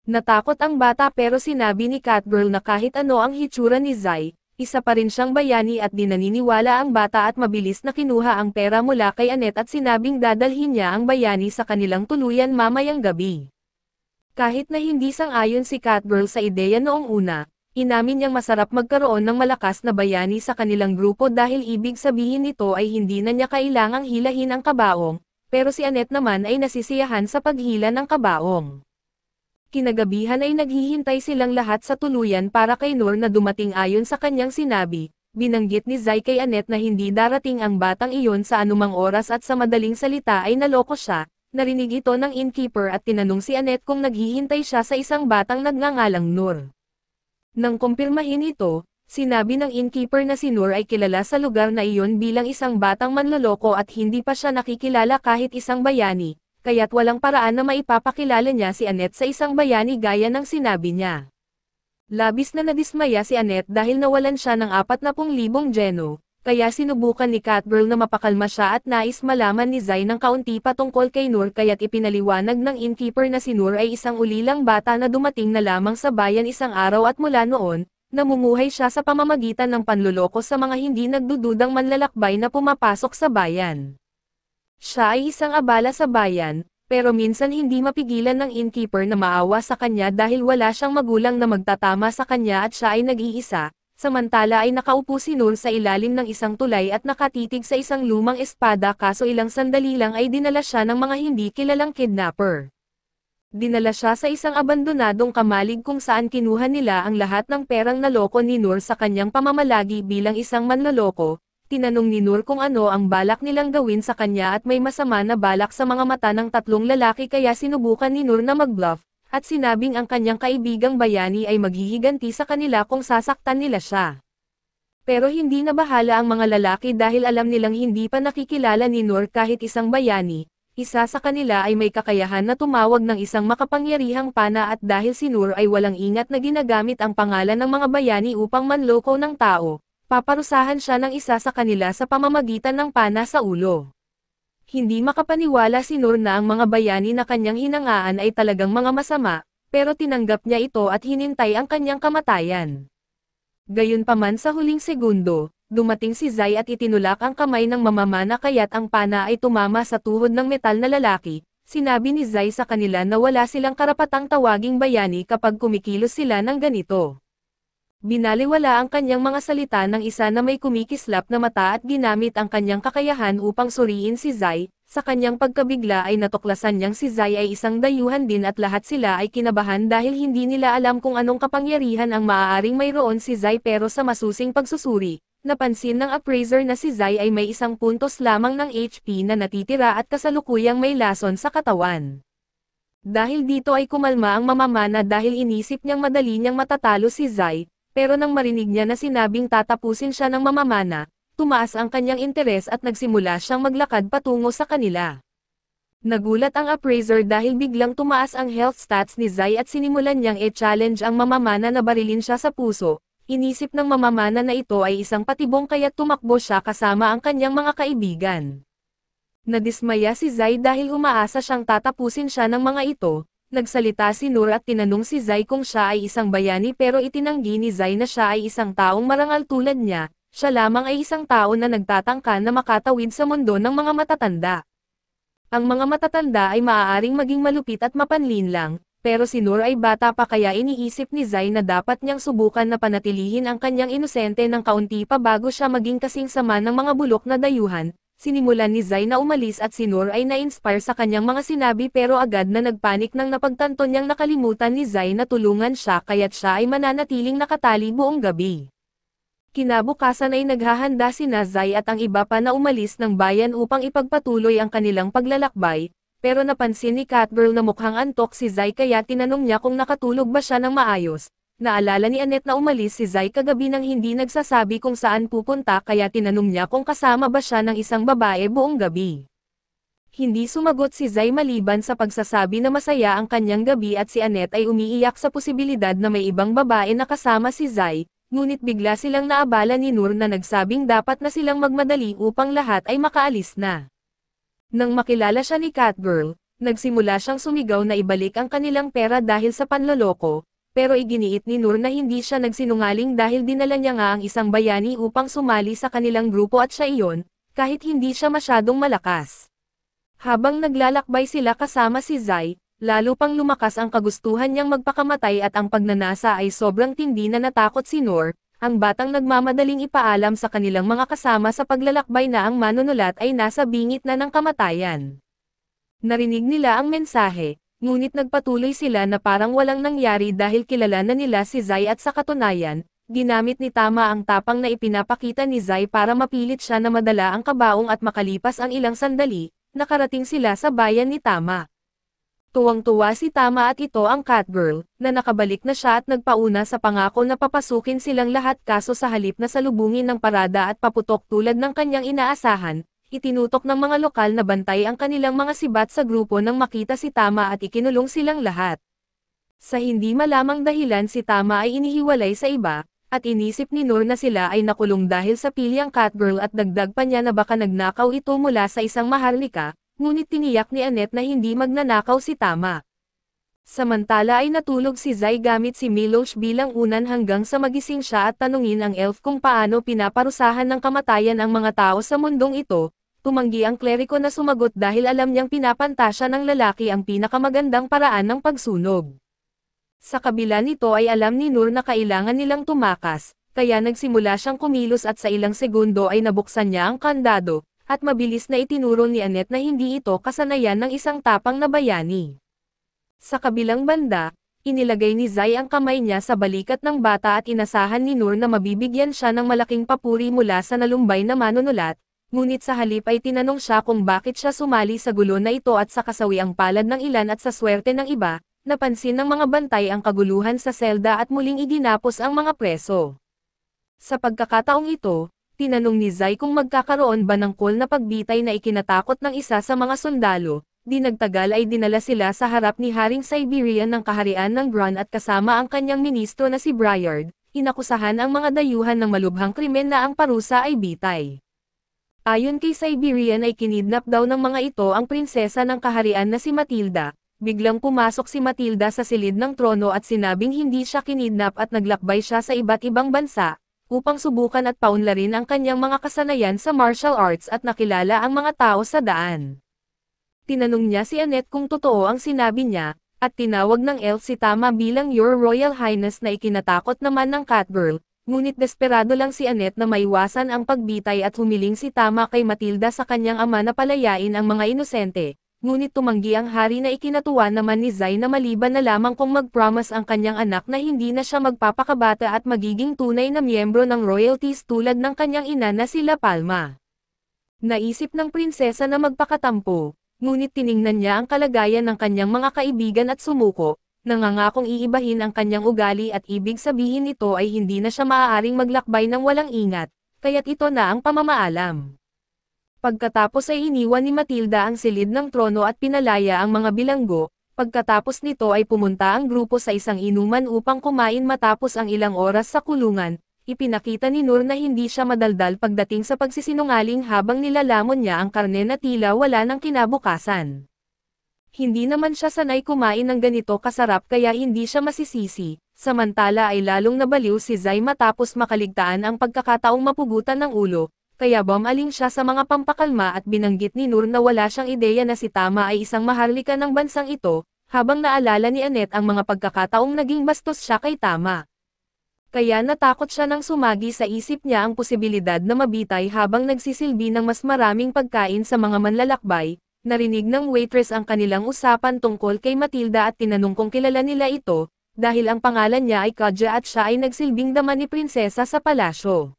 Natakot ang bata pero sinabi ni Catgirl na kahit ano ang hitsura ni Zai, isa pa rin siyang bayani at di naniniwala ang bata at mabilis na kinuha ang pera mula kay Annette at sinabing dadalhin niya ang bayani sa kanilang tuluyan mamayang gabi. Kahit na hindi sang-ayon si Catgirl sa ideya noong una, inamin niyang masarap magkaroon ng malakas na bayani sa kanilang grupo dahil ibig sabihin nito ay hindi na niya kailangang hilahin ang kabaong, pero si Annette naman ay nasisiyahan sa paghila ng kabaong. Kinagabihan ay naghihintay silang lahat sa tuluyan para kay Noor na dumating ayon sa kanyang sinabi, binanggit ni Zai kay Annette na hindi darating ang batang iyon sa anumang oras at sa madaling salita ay naloko siya. Narinig ito ng innkeeper at tinanong si Annette kung naghihintay siya sa isang batang nagngangalang Noor. Nang kumpirmahin ito, sinabi ng innkeeper na si Noor ay kilala sa lugar na iyon bilang isang batang manloloko at hindi pa siya nakikilala kahit isang bayani, kaya't walang paraan na maipapakilala niya si Annette sa isang bayani gaya ng sinabi niya. Labis na nadismaya si Annette dahil nawalan siya ng 40,000 geno. Kaya sinubukan ni Catgirl na mapakalma siya at nais malaman ni Zai ng kaunti patungkol kay Noor kaya't ipinaliwanag ng innkeeper na si Noor ay isang ulilang bata na dumating na lamang sa bayan isang araw at mula noon, namumuhay siya sa pamamagitan ng panloloko sa mga hindi nagdududang manlalakbay na pumapasok sa bayan. Siya ay isang abala sa bayan, pero minsan hindi mapigilan ng innkeeper na maawa sa kanya dahil wala siyang magulang na magtatama sa kanya at siya ay nag-iisa. Samantala ay nakaupo si Noor sa ilalim ng isang tulay at nakatitig sa isang lumang espada kaso ilang sandali lang ay dinala siya ng mga hindi kilalang kidnapper. Dinala siya sa isang abandonadong kamalig kung saan kinuha nila ang lahat ng perang naloko ni Noor sa kanyang pamamalagi bilang isang manloloko. tinanong ni Noor kung ano ang balak nilang gawin sa kanya at may masama na balak sa mga mata ng tatlong lalaki kaya sinubukan ni Noor na mag-bluff, at sinabing ang kanyang kaibigang bayani ay maghihiganti sa kanila kung sasaktan nila siya. Pero hindi na bahala ang mga lalaki dahil alam nilang hindi pa nakikilala ni Noor kahit isang bayani. Isa sa kanila ay may kakayahan na tumawag ng isang makapangyarihang pana at dahil si Noor ay walang ingat na ginagamit ang pangalan ng mga bayani upang manloko ng tao, paparusahan siya ng isa sa kanila sa pamamagitan ng pana sa ulo. Hindi makapaniwala si Noor na ang mga bayani na kanyang hinangaan ay talagang mga masama, pero tinanggap niya ito at hinintay ang kanyang kamatayan. Gayunpaman sa huling segundo, dumating si Zai at itinulak ang kamay ng mamamana kaya't ang pana ay tumama sa tuhod ng metal na lalaki. Sinabi ni Zai sa kanila na wala silang karapatang tawaging bayani kapag kumikilos sila ng ganito. Binaliwala ang kanyang mga salita ng isa na may kumikislap na mata at ginamit ang kanyang kakayahan upang suriin si Zai. Sa kanyang pagkabigla ay natuklasan niyang si Zai ay isang dayuhan din at lahat sila ay kinabahan dahil hindi nila alam kung anong kapangyarihan ang maaaring mayroon si Zai pero sa masusing pagsusuri. Napansin ng appraiser na si Zai ay may 1 puntos lamang ng HP na natitira at kasalukuyang may lason sa katawan. Dahil dito ay kumalma ang mamamana dahil inisip niyang madali niyang matatalo si Zai, pero nang marinig niya na sinabing tatapusin siya ng mamamana, tumaas ang kanyang interes at nagsimula siyang maglakad patungo sa kanila. Nagulat ang appraiser dahil biglang tumaas ang health stats ni Zai at sinimulan niyang e-challenge ang mamamana na barilin siya sa puso. Inisip ng mamamana na ito ay isang patibong kaya't tumakbo siya kasama ang kanyang mga kaibigan. Nadismaya si Zai dahil umaasa siyang tatapusin siya ng mga ito. Nagsalita si Noor at tinanong si Zai kung siya ay isang bayani pero itinanggi ni Zai na siya ay isang taong marangal tulad niya. Siya lamang ay isang tao na nagtatangka na makatawid sa mundo ng mga matatanda. Ang mga matatanda ay maaaring maging malupit at mapanlin lang. Pero si Noor ay bata pa kaya iniisip ni Zai na dapat niyang subukan na panatilihin ang kanyang inosente ng kaunti pa bago siya maging kasing sama ng mga bulok na dayuhan. Sinimulan ni Zai na umalis at si Noor ay na-inspire sa kanyang mga sinabi pero agad na nagpanik nang napagtanto niyang nakalimutan ni Zai na tulungan siya kaya't siya ay mananatiling nakatali buong gabi. Kinabukasan ay naghahanda sina Zai at ang iba pa na umalis ng bayan upang ipagpatuloy ang kanilang paglalakbay. Pero napansin ni Catgirl na mukhang antok si Zai kaya tinanong niya kung nakatulog ba siya ng maayos. Naalala ni Annette na umalis si Zai kagabi nang hindi nagsasabi kung saan pupunta kaya tinanong niya kung kasama ba siya ng isang babae buong gabi. Hindi sumagot si Zai maliban sa pagsasabi na masaya ang kanyang gabi at si Annette ay umiiyak sa posibilidad na may ibang babae na kasama si Zai, ngunit bigla silang naabala ni Noor na nagsabing dapat na silang magmadali upang lahat ay makaalis na. Nang makilala siya ni Catgirl, nagsimula siyang sumigaw na ibalik ang kanilang pera dahil sa panloloko, pero iginiit ni Noor na hindi siya nagsinungaling dahil dinala niya nga ang isang bayani upang sumali sa kanilang grupo at siya iyon, kahit hindi siya masyadong malakas. Habang naglalakbay sila kasama si Zai, lalo pang lumakas ang kagustuhan niyang magpakamatay at ang pagnanasa ay sobrang tindi na natakot si Noor. Ang batang nagmamadaling ipaalam sa kanilang mga kasama sa paglalakbay na ang manunulat ay nasa bingit na ng kamatayan. Narinig nila ang mensahe, ngunit nagpatuloy sila na parang walang nangyari dahil kilala na nila si Zai at sa katunayan, ginamit ni Tama ang tapang na ipinapakita ni Zai para mapilit siya na madala ang kabaong at makalipas ang ilang sandali, nakarating sila sa bayan ni Tama. Tuwang-tuwa si Tama at ito ang Catgirl, na nakabalik na siya at nagpauna sa pangako na papasukin silang lahat kaso sa halip na salubungin ng parada at paputok tulad ng kanyang inaasahan, itinutok ng mga lokal na bantay ang kanilang mga sibat sa grupo nang makita si Tama at ikinulong silang lahat. Sa hindi malamang dahilan si Tama ay inihiwalay sa iba, at inisip ni Noor na sila ay nakulong dahil sa pilyang Catgirl at dagdag pa niya na baka nagnakaw ito mula sa isang maharlika. Ngunit tiniyak ni Annette na hindi magnanakaw si Tama. Samantala ay natulog si Zai gamit si Milosh bilang unan hanggang sa magising siya at tanungin ang elf kung paano pinaparusahan ng kamatayan ang mga tao sa mundong ito. Tumanggi ang kleriko na sumagot dahil alam niyang pinapantasya ng lalaki ang pinakamagandang paraan ng pagsunog. Sa kabila nito ay alam ni Noor na kailangan nilang tumakas, kaya nagsimula siyang kumilos at sa ilang segundo ay nabuksan niya ang kandado. At mabilis na itinuro ni Annette na hindi ito kasanayan ng isang tapang na bayani. Sa kabilang banda, inilagay ni Zai ang kamay niya sa balikat ng bata at inasahan ni Noor na mabibigyan siya ng malaking papuri mula sa nalumbay na manunulat, ngunit sa halip ay tinanong siya kung bakit siya sumali sa gulo na ito at sa kasawiang palad ng ilan at sa swerte ng iba. Napansin ng mga bantay ang kaguluhan sa selda at muling iginapos ang mga preso. Sa pagkakataong ito, tinanong ni Zai kung magkakaroon ba ng call na pagbitay na ikinatakot ng isa sa mga sundalo. Di nagtagal ay dinala sila sa harap ni Haring Siberian ng kaharian ng Grun at kasama ang kanyang ministro na si Briard, inakusahan ang mga dayuhan ng malubhang krimen na ang parusa ay bitay. Ayon kay Siberian ay kinidnap daw ng mga ito ang prinsesa ng kaharian na si Matilda. Biglang pumasok si Matilda sa silid ng trono at sinabing hindi siya kinidnap at naglakbay siya sa iba't ibang bansa, upang subukan at paunlarin ang kanyang mga kasanayan sa martial arts at nakilala ang mga tao sa daan. Tinanong niya si Annette kung totoo ang sinabi niya, at tinawag ng elf si Tama bilang Your Royal Highness na ikinatakot naman ng Catgirl, ngunit desperado lang si Annette na maiwasan ang pagbitay at humiling si Tama kay Matilda sa kanyang ama na palayain ang mga inosente. Ngunit tumanggi ang hari na ikinatuwa naman ni Zai na maliban na lamang kung mag-promise ang kanyang anak na hindi na siya magpapakabata at magiging tunay na miyembro ng royalties tulad ng kanyang ina na si La Palma. Naisip ng prinsesa na magpakatampo, ngunit tiningnan niya ang kalagayan ng kanyang mga kaibigan at sumuko, nangangakong iibahin ang kanyang ugali at ibig sabihin nito ay hindi na siya maaaring maglakbay ng walang ingat, kaya't ito na ang pamamaalam. Pagkatapos ay iniwan ni Matilda ang silid ng trono at pinalaya ang mga bilanggo, pagkatapos nito ay pumunta ang grupo sa isang inuman upang kumain matapos ang ilang oras sa kulungan, ipinakita ni Noor na hindi siya madaldal pagdating sa pagsisinungaling habang nilalamon niya ang karne na tila wala ng kinabukasan. Hindi naman siya sanay kumain ng ganito kasarap kaya hindi siya masisisi, samantala ay lalong nabaliw si Zai matapos makaligtaan ang pagkakataong mapugutan ng ulo. Kaya bumaling siya sa mga pampakalma at binanggit ni Noor na wala siyang ideya na si Tama ay isang maharlika ng bansang ito, habang naalala ni Annette ang mga pagkakataong naging bastos siya kay Tama. Kaya natakot siya nang sumagi sa isip niya ang posibilidad na mabitay habang nagsisilbi ng mas maraming pagkain sa mga manlalakbay. Narinig ng waitress ang kanilang usapan tungkol kay Matilda at tinanong kung kilala nila ito, dahil ang pangalan niya ay Kadja at siya ay nagsilbing dama ni prinsesa sa palasyo.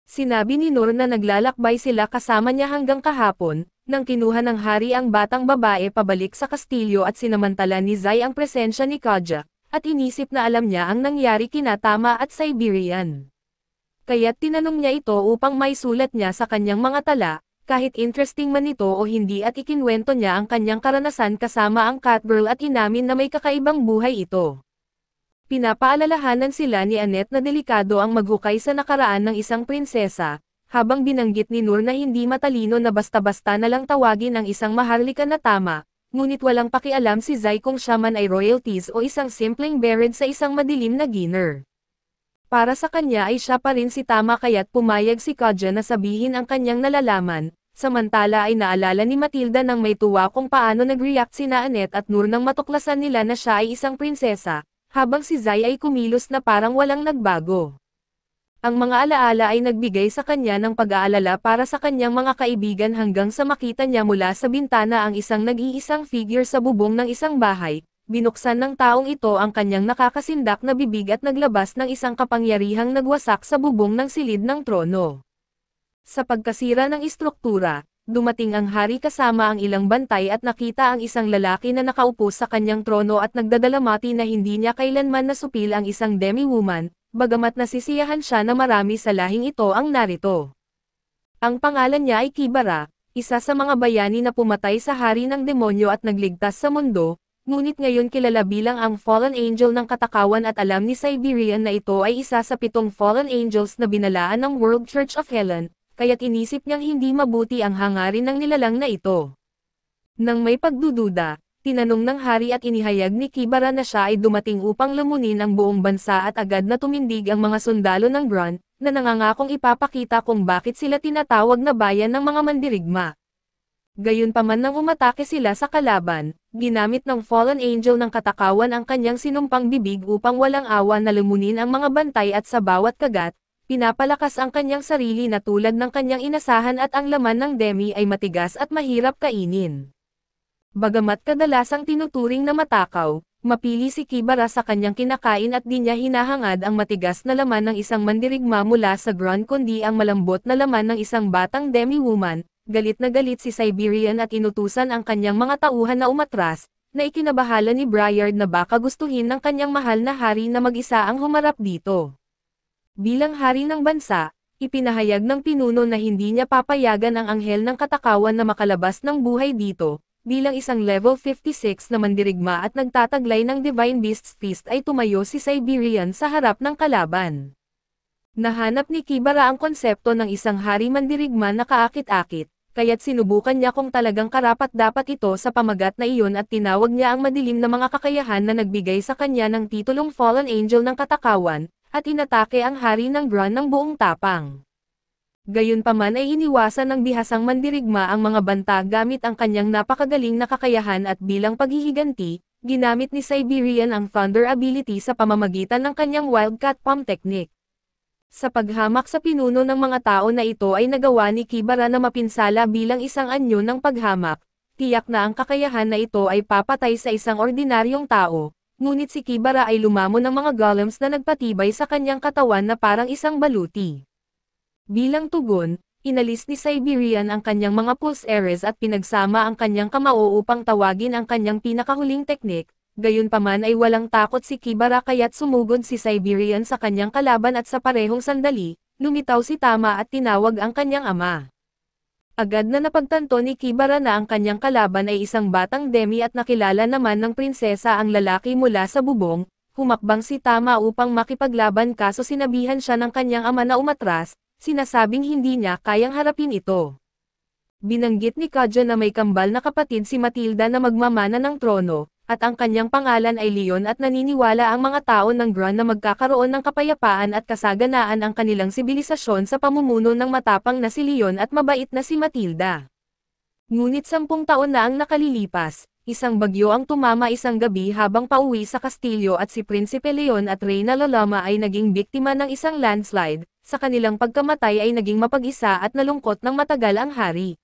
Sinabi ni Noor na naglalakbay sila kasama niya hanggang kahapon, nang kinuha ng hari ang batang babae pabalik sa kastilyo at sinamantala ni Zai ang presensya ni Kadja, at inisip na alam niya ang nangyari kina Tama at Siberian. Kaya't tinanong niya ito upang may sulat niya sa kanyang mga tala, kahit interesting man ito o hindi at ikinwento niya ang kanyang karanasan kasama ang Catgirl at inamin na may kakaibang buhay ito. Pinapaalalahanan sila ni Annette na delikado ang maghukay sa nakaraan ng isang prinsesa, habang binanggit ni Noor na hindi matalino na basta-basta na lang tawagin ang isang maharlika na Tama, ngunit walang pakialam si Zai kung siya man ay royalties o isang simpleng buried sa isang madilim na ginner. Para sa kanya ay siya pa rin si Tama kaya't pumayag si Kadja na sabihin ang kanyang nalalaman, samantala ay naalala ni Matilda nang may tuwa kung paano nag-react sina Annette at Noor nang matuklasan nila na siya ay isang prinsesa, habang si Zai ay kumilos na parang walang nagbago. Ang mga alaala ay nagbigay sa kanya ng pag-aalala para sa kanyang mga kaibigan hanggang sa makita niya mula sa bintana ang isang nag-iisang figure sa bubong ng isang bahay. Binuksan ng taong ito ang kanyang nakakasindak na bibig at naglabas ng isang kapangyarihang nagwasak sa bubong ng silid ng trono. Sa pagkasira ng istruktura, dumating ang hari kasama ang ilang bantay at nakita ang isang lalaki na nakaupo sa kanyang trono at nagdadalamati na hindi niya kailanman nasupil ang isang demi-woman, bagamat nasisiyahan siya na marami sa lahing ito ang narito. Ang pangalan niya ay Kibara, isa sa mga bayani na pumatay sa hari ng demonyo at nagligtas sa mundo, ngunit ngayon kilala bilang ang Fallen Angel ng Katakawan at alam ni Siberian na ito ay isa sa 7 Fallen Angels na binalaan ng World Church of Helen, kaya't inisip niyang hindi mabuti ang hangarin ng nilalang na ito. Nang may pagdududa, tinanong ng hari at inihayag ni Kibara na siya ay dumating upang lamunin ang buong bansa at agad na tumindig ang mga sundalo ng Grun, na nangangakong ipapakita kung bakit sila tinatawag na bayan ng mga mandirigma. Gayunpaman nang umatake sila sa kalaban, ginamit ng Fallen Angel ng Katakawan ang kanyang sinumpang bibig upang walang awa na lamunin ang mga bantay at sa bawat kagat, pinapalakas ang kanyang sarili na tulad ng kanyang inasahan at ang laman ng demi ay matigas at mahirap kainin. Bagamat kadalasang tinuturing na matakaw, Mapili si Kibara sa kanyang kinakain at di niya hinahangad ang matigas na laman ng isang mandirigma mula sa ground kundi ang malambot na laman ng isang batang demi-woman. Galit na galit si Siberian at inutusan ang kanyang mga tauhan na umatras, na ikinabahala ni Briard na baka gustuhin ng kanyang mahal na hari na mag-isa ang humarap dito. Bilang hari ng bansa, ipinahayag ng pinuno na hindi niya papayagan ang anghel ng katakawan na makalabas ng buhay dito. Bilang isang level 56 na mandirigma at nagtataglay ng Divine Beast's Feast ay tumayo si Siberian sa harap ng kalaban. Nahanap ni Kibara ang konsepto ng isang hari mandirigma na kaakit-akit, kaya't sinubukan niya kung talagang karapat-dapat ito sa pamagat na iyon at tinawag niya ang madilim na mga kakayahan na nagbigay sa kanya ng titulong Fallen Angel ng katakawan, at inatake ang hari ng Grun ng buong tapang. Gayunpaman ay iniwasan ng bihasang mandirigma ang mga banta gamit ang kanyang napakagaling na kakayahan at bilang paghihiganti, ginamit ni Siberian ang Thunder ability sa pamamagitan ng kanyang Wildcat Palm technique. Sa paghamak sa pinuno ng mga tao na ito ay nagawa ni Kibara na mapinsala bilang isang anyo ng paghamak, tiyak na ang kakayahan na ito ay papatay sa isang ordinaryong tao, ngunit si Kibara ay lumamon ng mga golems na nagpatibay sa kanyang katawan na parang isang baluti. Bilang tugon, inalis ni Siberian ang kanyang mga pulse arrows at pinagsama ang kanyang kamao upang tawagin ang kanyang pinakahuling teknik, gayunpaman ay walang takot si Kibara kaya't sumugod si Siberian sa kanyang kalaban at sa parehong sandali, lumitaw si Tama at tinawag ang kanyang ama. Agad na napagtanto ni Kibara na ang kanyang kalaban ay isang batang demi at nakilala naman ng prinsesa ang lalaki mula sa bubong, humakbang si Tama upang makipaglaban kaso sinabihan siya ng kanyang ama na umatras, sinasabing hindi niya kayang harapin ito. Binanggit ni Kadja na may kambal na kapatid si Matilda na magmamana ng trono, at ang kanyang pangalan ay Leon at naniniwala ang mga tao ng Grun na magkakaroon ng kapayapaan at kasaganaan ang kanilang sibilisasyon sa pamumuno ng matapang na si Leon at mabait na si Matilda. Ngunit 10 taon na ang nakalilipas, isang bagyo ang tumama isang gabi habang pauwi sa kastilyo at si Prinsipe Leon at Reyna Lolama ay naging biktima ng isang landslide. Sa kanilang pagkamatay ay naging mapag-isa at nalungkot ng matagal ang hari.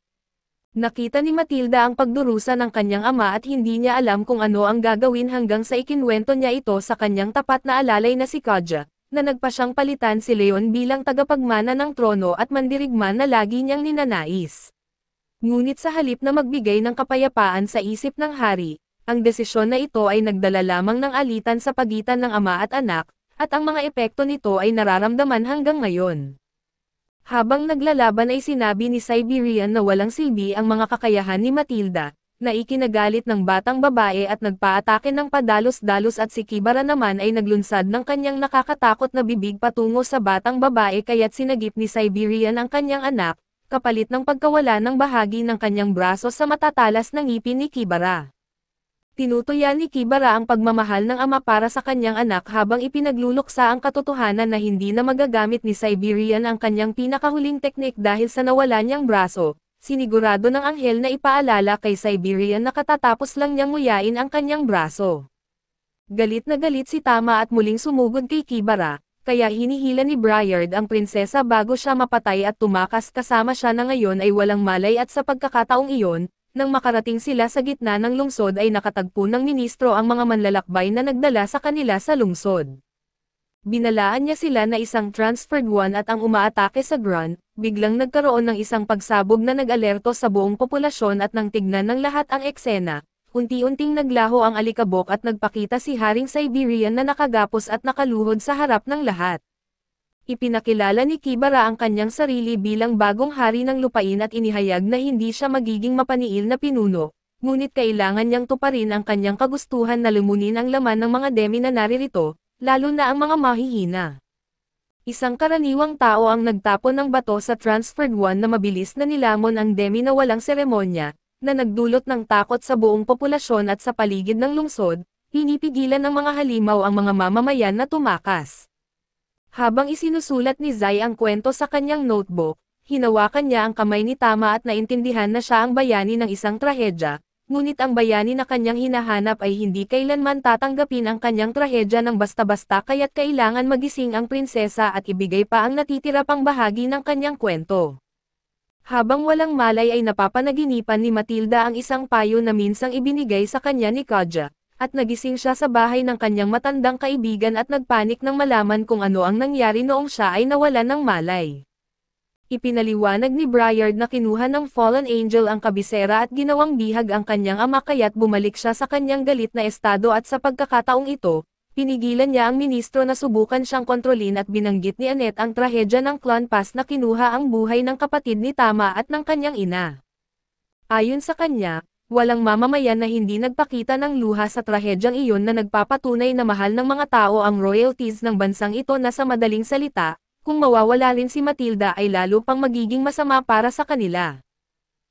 Nakita ni Matilda ang pagdurusa ng kanyang ama at hindi niya alam kung ano ang gagawin hanggang sa ikinwento niya ito sa kanyang tapat na alalay na si Kadja, na nagpa siyang palitan si Leon bilang tagapagmana ng trono at mandirigma na lagi niyang ninanais. Ngunit sa halip na magbigay ng kapayapaan sa isip ng hari, ang desisyon na ito ay nagdala lamang ng alitan sa pagitan ng ama at anak, at ang mga epekto nito ay nararamdaman hanggang ngayon. Habang naglalaban ay sinabi ni Siberian na walang silbi ang mga kakayahan ni Matilda, na ikinagalit ng batang babae at nagpaatake ng padalos-dalos at si Kibara naman ay naglunsad ng kanyang nakakatakot na bibig patungo sa batang babae kaya't sinagip ni Siberian ang kanyang anak, kapalit ng pagkawala ng bahagi ng kanyang braso sa matatalas ng ngipin ni Kibara. Tinutuya ni Kibara ang pagmamahal ng ama para sa kanyang anak habang ipinagluluksa ang katotohanan na hindi na magagamit ni Siberian ang kanyang pinakahuling teknik dahil sa nawala niyang braso. Sinigurado ng anghel na ipaalala kay Siberian na katatapos lang niyang nguyain ang kanyang braso. Galit na galit si Tama at muling sumugod kay Kibara, kaya hinihila ni Briard ang prinsesa bago siya mapatay at tumakas kasama siya na ngayon ay walang malay at sa pagkakataong iyon, nang makarating sila sa gitna ng lungsod ay nakatagpo ng ministro ang mga manlalakbay na nagdala sa kanila sa lungsod. Binalaan niya sila na isang transferred one at ang umaatake sa Grun, biglang nagkaroon ng isang pagsabog na nag-alerto sa buong populasyon at nang tignan ng lahat ang eksena, unti-unting naglaho ang alikabok at nagpakita si Haring Siberian na nakagapos at nakaluhod sa harap ng lahat. Ipinakilala ni Kibara ang kanyang sarili bilang bagong hari ng lupain at inihayag na hindi siya magiging mapaniil na pinuno, ngunit kailangan niyang tuparin ang kanyang kagustuhan na lumunin ang laman ng mga demi na naririto, lalo na ang mga mahihina. Isang karaniwang tao ang nagtapon ng bato sa transferred one na mabilis na nilamon ang demi na walang seremonya, na nagdulot ng takot sa buong populasyon at sa paligid ng lungsod, hinipigilan ng mga halimaw ang mga mamamayan na tumakas. Habang isinusulat ni Zai ang kwento sa kanyang notebook, hinawakan niya ang kamay ni Tama at naintindihan na siya ang bayani ng isang trahedya, ngunit ang bayani na kanyang hinahanap ay hindi kailanman tatanggapin ang kanyang trahedya ng basta-basta kaya't kailangan magising ang prinsesa at ibigay pa ang natitira pang bahagi ng kanyang kwento. Habang walang malay ay napapanaginipan ni Matilda ang isang payo na minsang ibinigay sa kanya ni Kadja, at nagising siya sa bahay ng kanyang matandang kaibigan at nagpanik nang malaman kung ano ang nangyari noong siya ay nawalan ng malay. Ipinaliwanag ni Briard na kinuha ng Fallen Angel ang kabisera at ginawang bihag ang kanyang ama kaya't bumalik siya sa kanyang galit na estado at sa pagkakataong ito, pinigilan niya ang ministro na subukan siyang kontrolin at binanggit ni Annette ang trahedya ng Clon Pass na kinuha ang buhay ng kapatid ni Tama at ng kanyang ina. Ayon sa kanya, walang mamamayan na hindi nagpakita ng luha sa trahedyang iyon na nagpapatunay na mahal ng mga tao ang royalties ng bansang ito na sa madaling salita, kung mawawala rin si Matilda ay lalo pang magiging masama para sa kanila.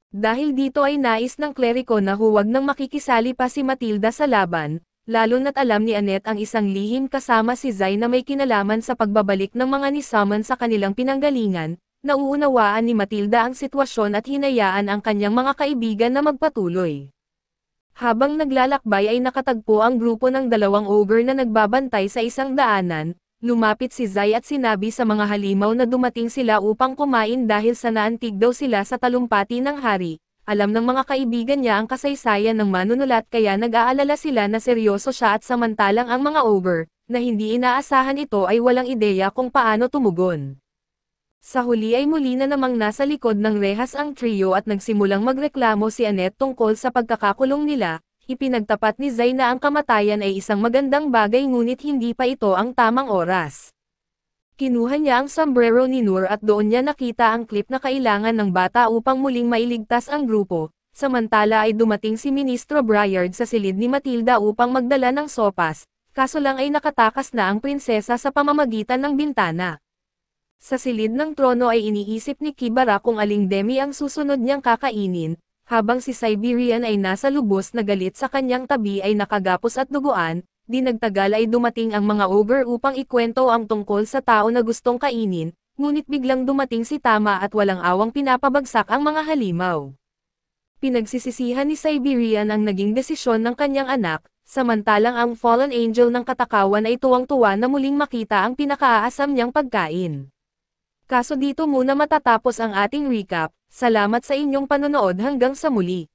Dahil dito ay nais ng kleriko na huwag nang makikisali pa si Matilda sa laban, lalo na't alam ni Annette ang isang lihim kasama si Zai na may kinalaman sa pagbabalik ng mga ni-summon sa kanilang pinanggalingan, nauunawaan ni Matilda ang sitwasyon at hinayaan ang kanyang mga kaibigan na magpatuloy. Habang naglalakbay ay nakatagpo ang grupo ng dalawang ogre na nagbabantay sa isang daanan, lumapit si Zai at sinabi sa mga halimaw na dumating sila upang kumain dahil sa naantig daw sila sa talumpati ng hari. Alam ng mga kaibigan niya ang kasaysayan ng manunulat kaya nag-aalala sila na seryoso siya at samantalang ang mga ogre, na hindi inaasahan ito ay walang ideya kung paano tumugon. Sa huli ay muli na namang nasa likod ng rehas ang trio at nagsimulang magreklamo si Annette tungkol sa pagkakakulong nila, ipinagtapat ni Zai na ang kamatayan ay isang magandang bagay ngunit hindi pa ito ang tamang oras. Kinuha niya ang sombrero ni Noor at doon niya nakita ang clip na kailangan ng bata upang muling mailigtas ang grupo, samantala ay dumating si Ministro Briard sa silid ni Matilda upang magdala ng sopas, kaso lang ay nakatakas na ang prinsesa sa pamamagitan ng bintana. Sa silid ng trono ay iniisip ni Kibara kung aling demi ang susunod niyang kakainin, habang si Siberian ay nasa lubos na galit sa kanyang tabi ay nakagapos at duguan. Di nagtagal ay dumating ang mga ogre upang ikwento ang tungkol sa tao na gustong kainin, ngunit biglang dumating si Tama at walang awang pinapabagsak ang mga halimaw. Pinagsisisihan ni Siberian ang naging desisyon ng kanyang anak, samantalang ang Fallen Angel ng katakawan ay tuwang-tuwa na muling makita ang pinakaaasam niyang pagkain. Kaso dito muna matatapos ang ating recap, salamat sa inyong panonood hanggang sa muli.